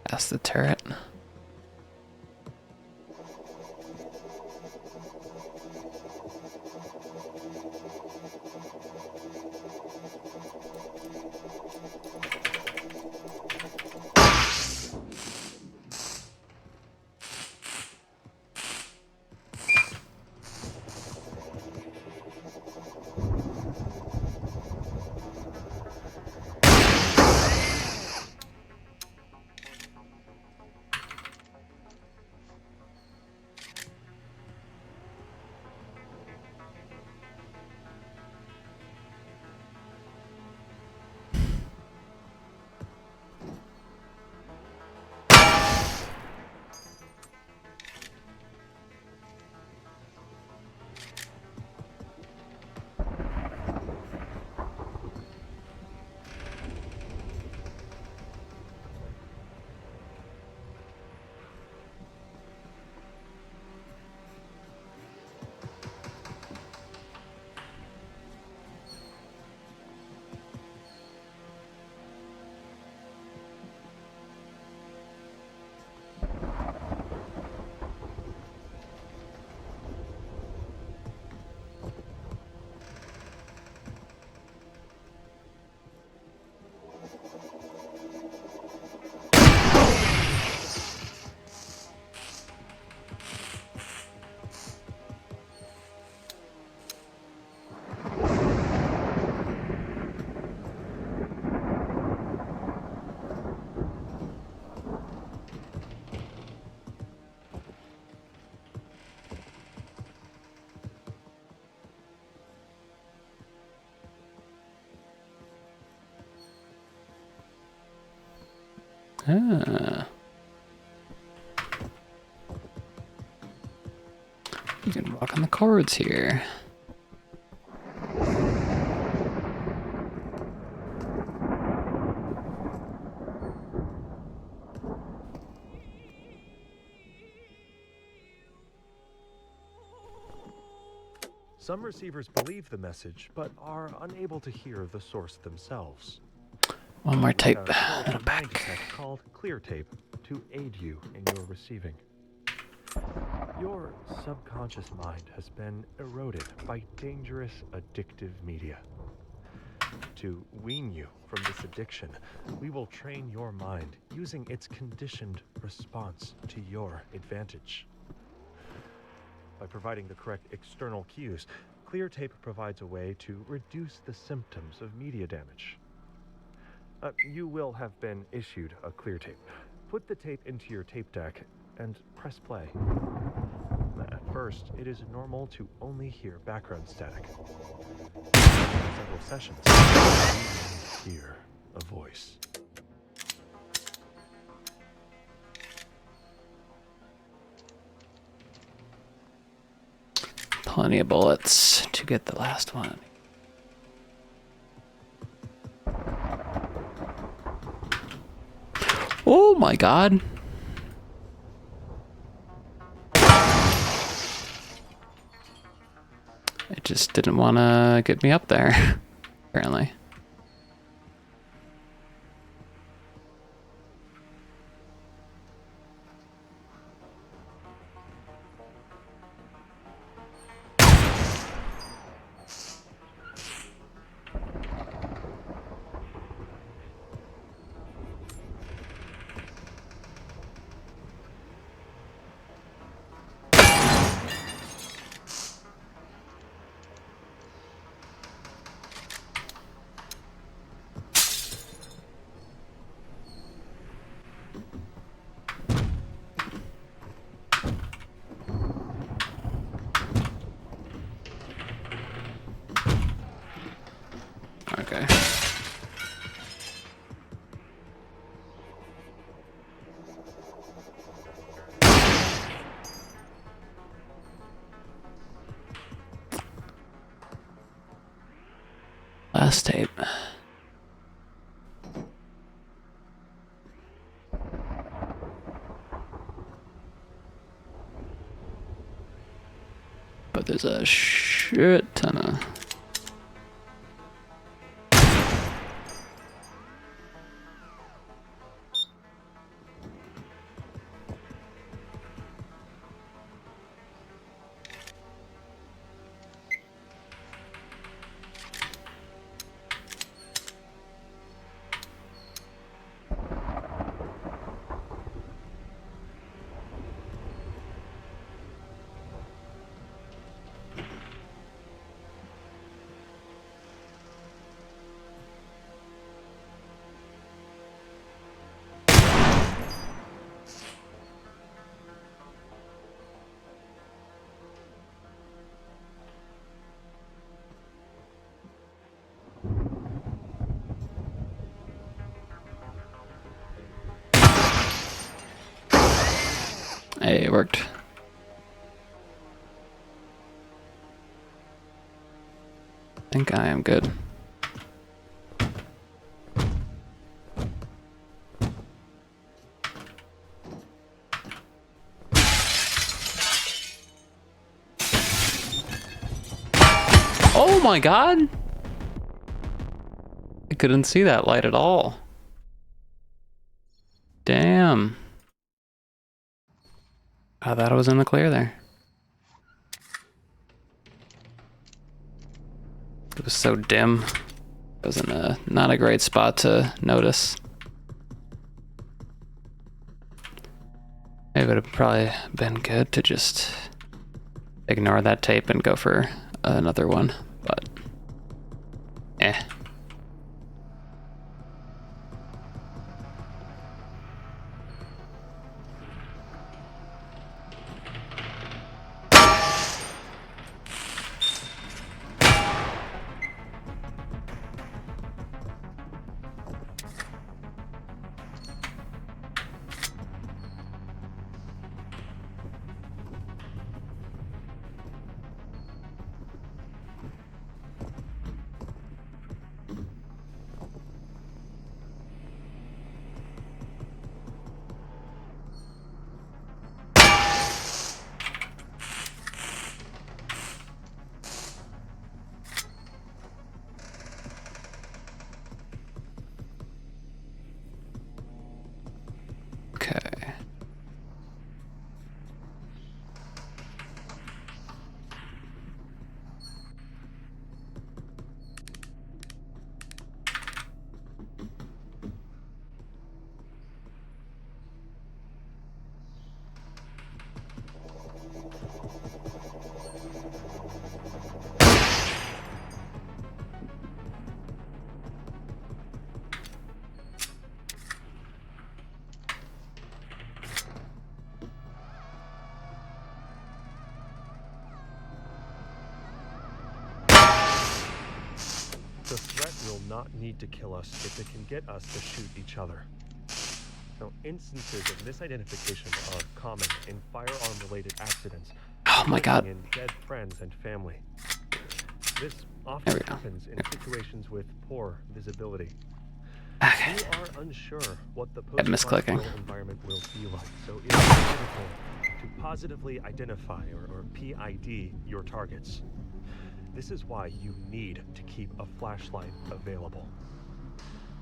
That's the turret. Ah. You can walk on the cords here. Some receivers believe the message, but are unable to hear the source themselves. One more tape Have and a a mind back. tech called clear tape to aid you in your receiving. Your subconscious mind has been eroded by dangerous, addictive media. To wean you from this addiction, we will train your mind using its conditioned response to your advantage. By providing the correct external cues, clear tape provides a way to reduce the symptoms of media damage. You will have been issued a clear tape. Put the tape into your tape deck and press play. At first, it is normal to only hear background static. After several sessions, you may hear a voice. Plenty of bullets to get the last one. Oh my god. It just didn't want to get me up there, apparently. Okay. Last tape. But there's a shit ton of... Hey, it worked. I think I am good. Oh my god! I couldn't see that light at all. Damn. I thought I was in the clear there. It was so dim. It was not a great spot to notice. It would have probably been good to just ignore that tape and go for another one, but eh. will not need to kill us if it can get us to shoot each other. Now, instances of misidentification are common in firearm-related accidents, Oh my god. in dead friends and family. This There often we go. happens in situations with poor visibility. Okay. You are unsure what the I'm misclicking. post-hospital environment will be like, so it is critical to positively identify or PID your targets. This is why you need to keep a flashlight available.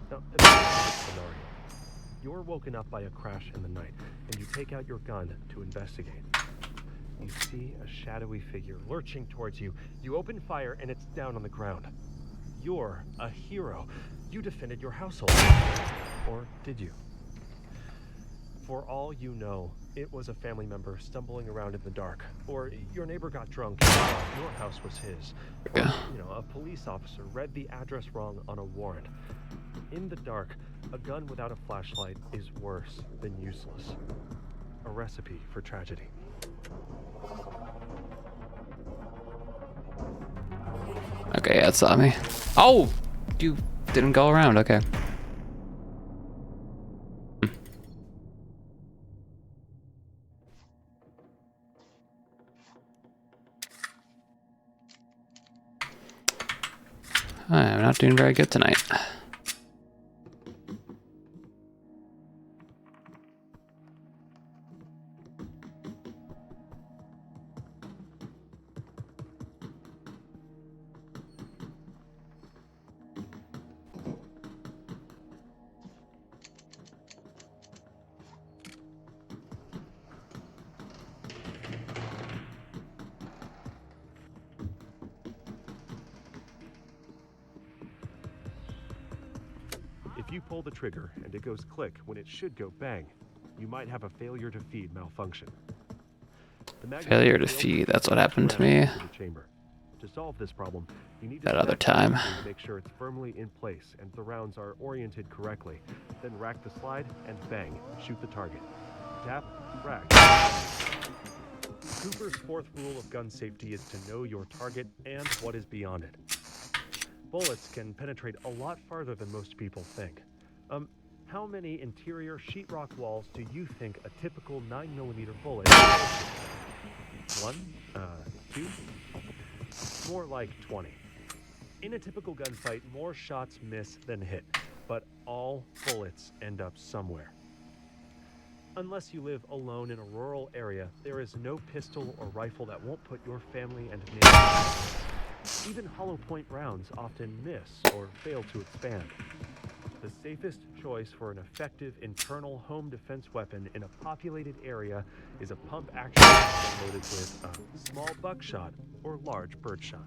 Now, imagine this scenario. You're woken up by a crash in the night, and you take out your gun to investigate. You see a shadowy figure lurching towards you. You open fire, and it's down on the ground. You're a hero. You defended your household. Or did you? For all you know, it was a family member stumbling around in the dark. Or your neighbor got drunk and thought your house was his. Or, a police officer read the address wrong on a warrant. In the dark, a gun without a flashlight is worse than useless. A recipe for tragedy. Okay, yeah, it saw me. Oh! You didn't go around, okay. I'm not doing very good tonight. If you pull the trigger and it goes click when it should go bang, you might have a failure to feed malfunction. Failure to feed, that's what happened to me To solve this problem, you need to that other time. make sure it's firmly in place and the rounds are oriented correctly. Then rack the slide and bang, shoot the target. Tap, rack. Cooper's fourth rule of gun safety is to know your target and what is beyond it. Bullets can penetrate a lot farther than most people think. How many interior sheetrock walls do you think a typical 9mm bullet is? 1? 2? More like 20. In a typical gunfight, more shots miss than hit, but all bullets end up somewhere. Unless you live alone in a rural area, there is no pistol or rifle that won't put your family and neighbors. Even hollow point rounds often miss or fail to expand. The safest choice for an effective internal home defense weapon in a populated area is a pump action rifle loaded with a small buckshot or large birdshot.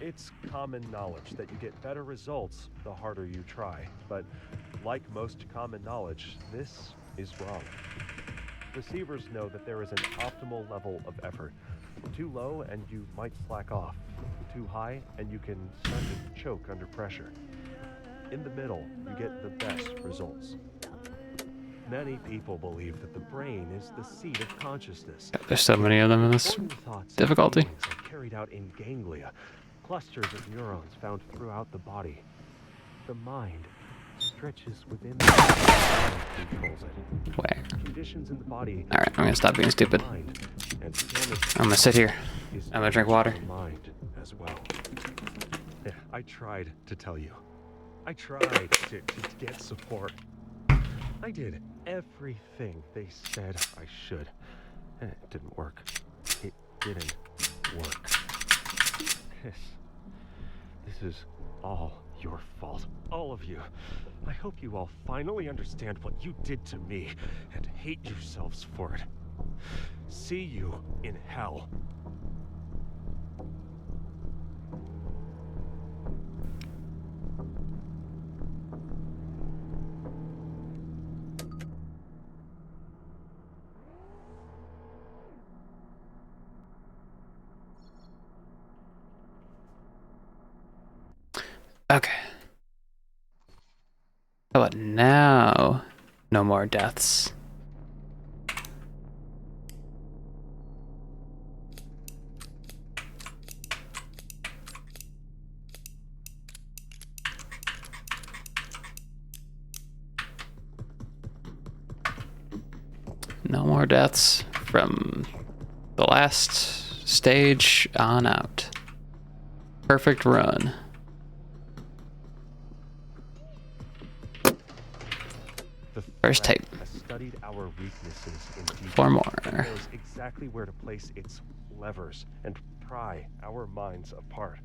It's common knowledge that you get better results the harder you try, but like most common knowledge, this is wrong. Receivers know that there is an optimal level of effort. Too low and you might slack off. Too high and you can start to choke under pressure. In the middle, you get the best results. Many people believe that the brain is the seat of consciousness. There's so many of them in this difficulty. Are carried out in ganglia, clusters of neurons found throughout the body. The mind stretches within the body and controls it. Where? Conditions in the body. Alright, I'm gonna stop being stupid. I'm gonna sit here. I'm gonna drink water. Mind as well. Yeah, I tried to tell you. I tried to get support. I did everything they said I should. And it didn't work. It didn't work. This is all your fault. All of you. I hope you all finally understand what you did to me and hate yourselves for it. See you in hell. Okay. How about now? No more deaths. No more deaths from the last stage on out. Perfect run. The First threat tape. has studied our weaknesses in detail. 4 more. It knows exactly where to place its levers and pry our minds apart.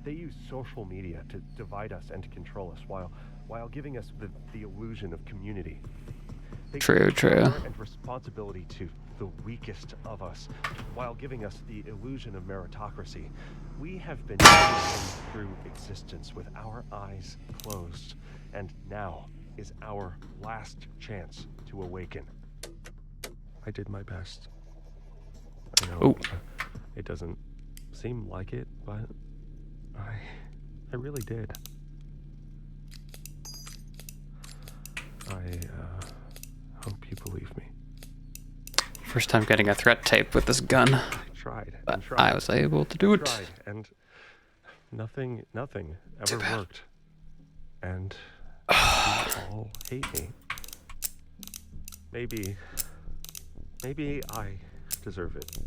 They use social media to divide us and to control us while giving us the illusion of community. They True, give true. power and responsibility to the weakest of us while giving us the illusion of meritocracy. We have been through existence with our eyes closed, and now is our last chance to awaken. I did my best. I know it doesn't seem like it, but I really did. I hope you believe me. First time getting a threat tape with this gun. I tried But and tried. I was able to do it. Tried, and nothing ever worked. And you all hate me. Maybe I deserve it.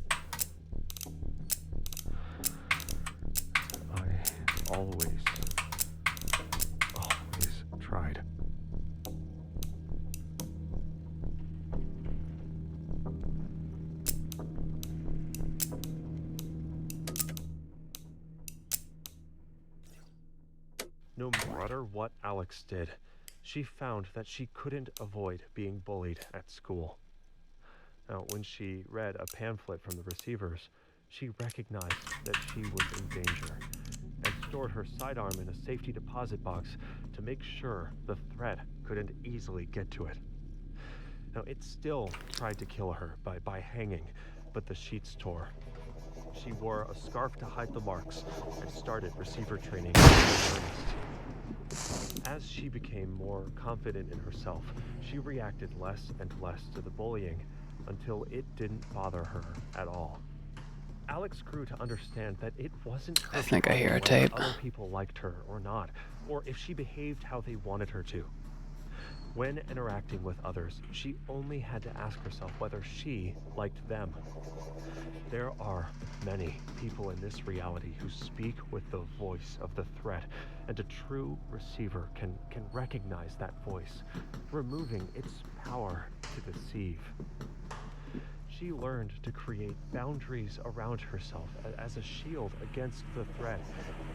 I always tried. No matter what Alex did, she found that she couldn't avoid being bullied at school. Now, when she read a pamphlet from the receivers, she recognized that she was in danger and stored her sidearm in a safety deposit box to make sure the threat couldn't easily get to it. Now, it still tried to kill her by hanging, but the sheets tore. She wore a scarf to hide the marks and started receiver training in earnest. As she became more confident in herself, she reacted less and less to the bullying until it didn't bother her at all. Alex grew to understand that it wasn't her I think I hear a whether tape. other people liked her or not, or if she behaved how they wanted her to. When interacting with others, she only had to ask herself whether she liked them. There are many people in this reality who speak with the voice of the threat, and a true receiver can recognize that voice, removing its power to deceive. She learned to create boundaries around herself as a shield against the threat,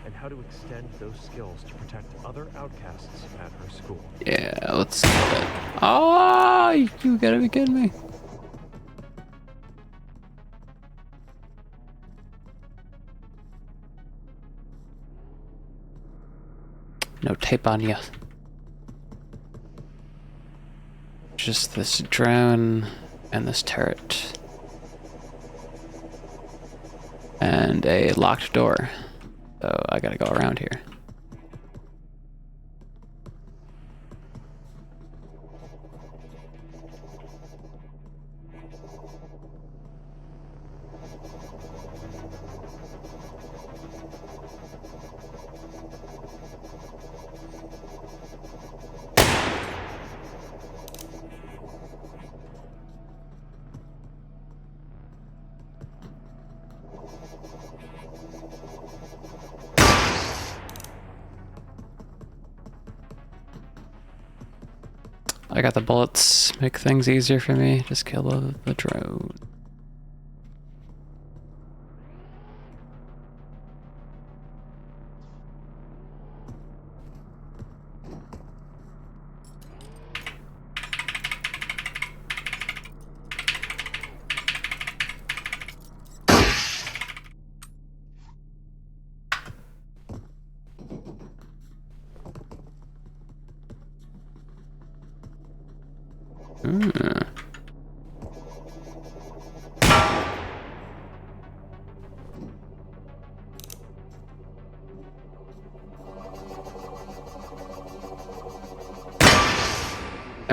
and how to extend those skills to protect other outcasts at her school. Yeah, let's get it. Oh, you gotta be kidding me. No tape on you. Just this drone and this turret. And a locked door. So I gotta go around here. I got the bullets, make things easier for me. Just kill the drone.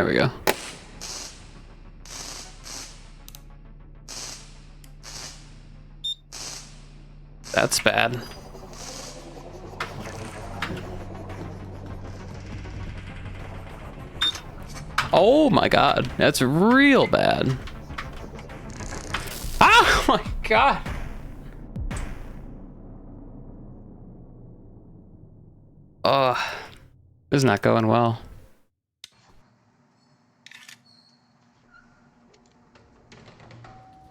There we go. That's bad. Oh my god, that's real bad. Oh my god! Oh, this is not going well.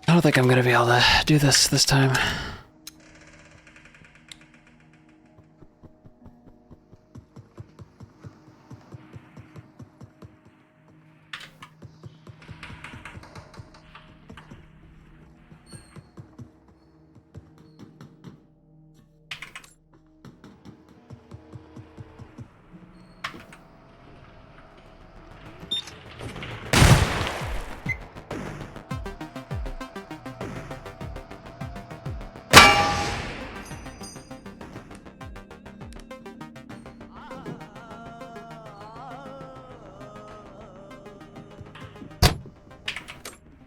I don't think I'm gonna be able to do this time.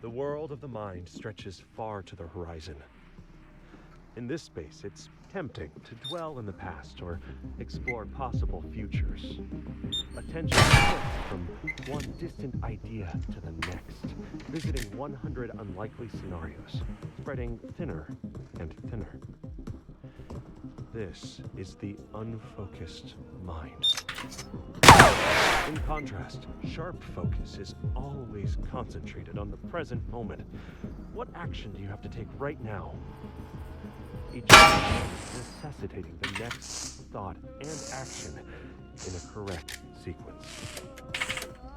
The world of the mind stretches far to the horizon. In this space, it's tempting to dwell in the past or explore possible futures. Attention shifts from one distant idea to the next, visiting 100 unlikely scenarios, spreading thinner and thinner. This is the unfocused mind. In contrast, sharp focus is always concentrated on the present moment. What action do you have to take right now? Each action necessitating the next thought and action in a correct sequence.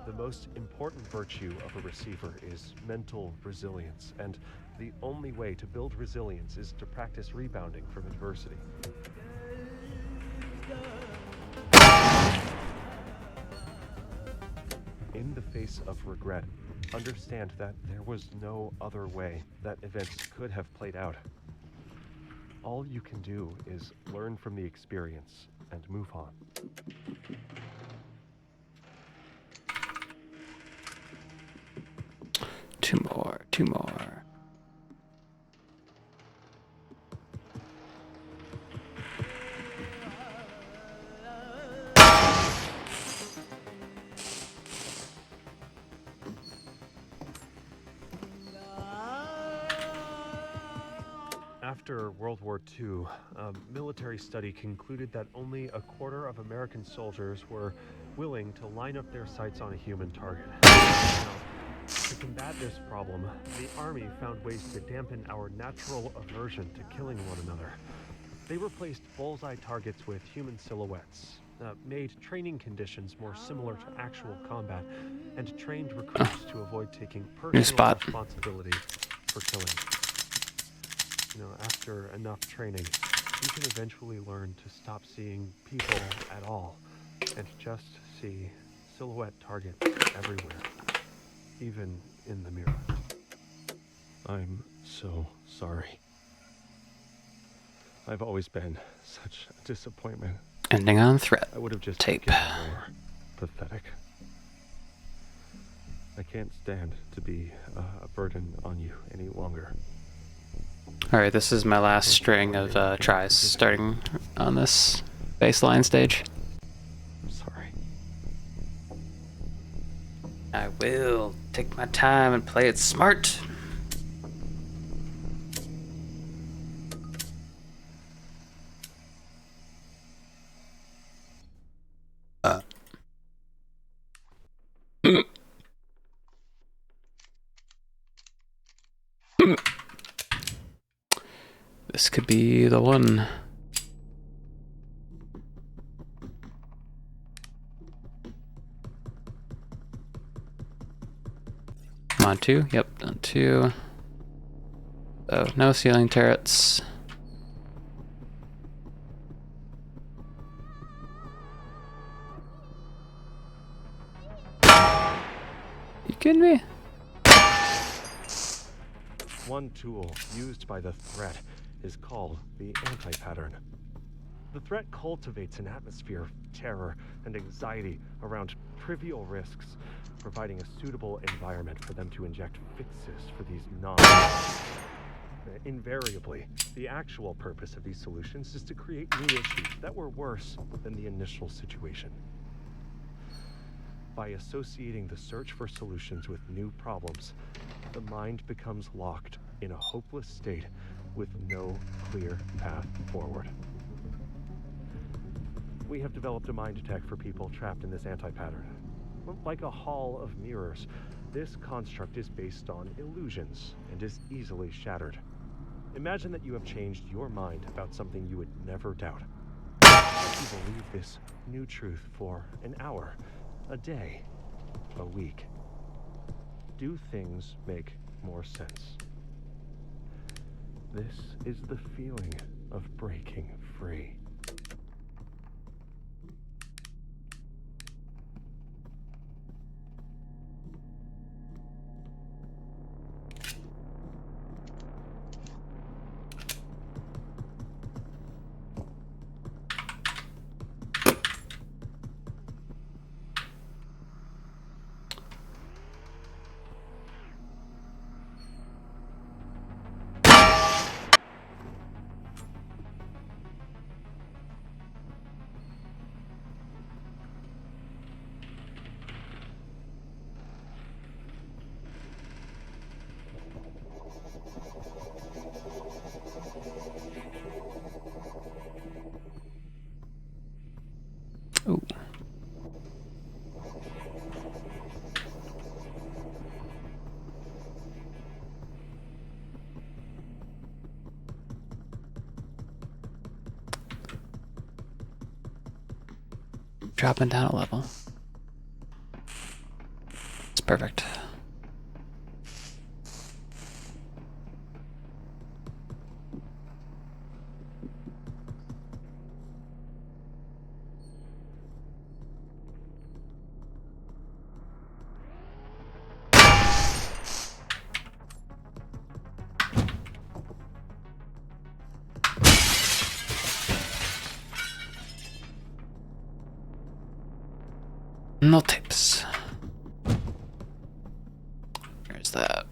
The most important virtue of a receiver is mental resilience, and the only way to build resilience is to practice rebounding from adversity. In the face of regret, understand that there was no other way that events could have played out. All you can do is learn from the experience and move on. Two more. After World War II, a military study concluded that only a quarter of American soldiers were willing to line up their sights on a human target. Now, to combat this problem, the Army found ways to dampen our natural aversion to killing one another. They replaced bullseye targets with human silhouettes, made training conditions more similar to actual combat, and trained recruits to avoid taking personal responsibility for killing. After enough training, you can eventually learn to stop seeing people at all and just see silhouette targets everywhere, even in the mirror. I'm so sorry. I've always been such a disappointment. Ending on threat. I would have just Tape. been more pathetic. I can't stand to be a burden on you any longer. Alright, this is my last string of tries starting on this baseline stage. I'm sorry. I will take my time and play it smart. This could be the one. I'm on 2. Yep, on 2. So, no ceiling turrets. You kidding me? One tool used by the threat is called the anti-pattern. The threat cultivates an atmosphere of terror and anxiety around trivial risks, providing a suitable environment for them to inject fixes for these invariably, the actual purpose of these solutions is to create new issues that were worse than the initial situation. By associating the search for solutions with new problems, the mind becomes locked in a hopeless state with no clear path forward. We have developed a mind tech for people trapped in this anti-pattern. Like a hall of mirrors, this construct is based on illusions and is easily shattered. Imagine that you have changed your mind about something you would never doubt. You believe this new truth for an hour, a day, a week. Do things make more sense? This is the feeling of breaking free. Ooh. Dropping down a level. It's perfect. No tips. There's that.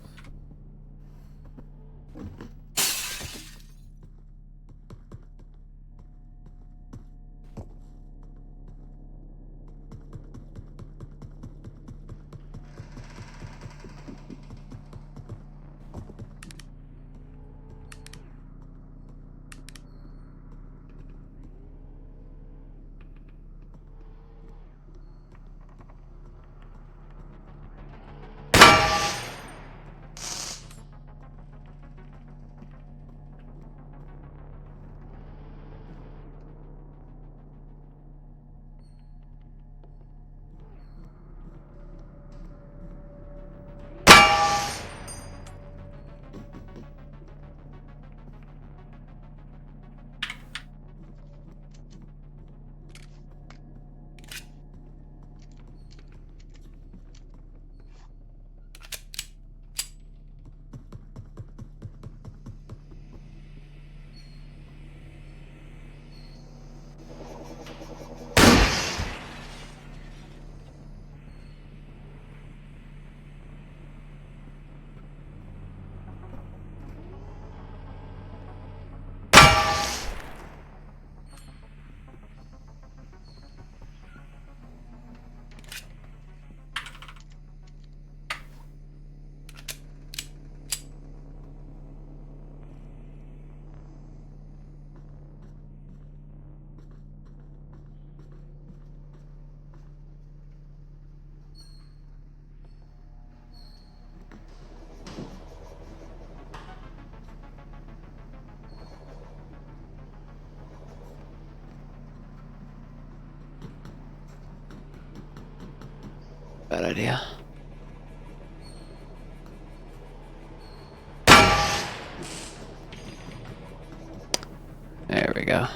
Bad idea. There we go.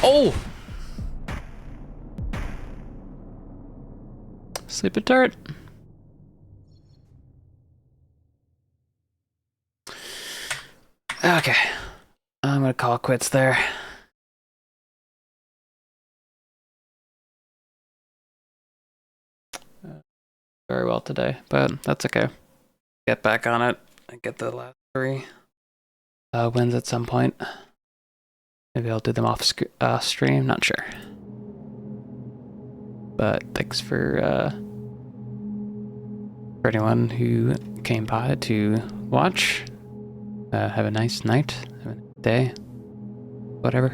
Oh! Sleeping turret. Okay. I'm gonna call quits there. Very well today, but that's okay. Get back on it and get the last 3 wins at some point. Maybe I'll do them off stream, not sure. But thanks for anyone who came by to watch. Have a nice night, have a nice day, whatever.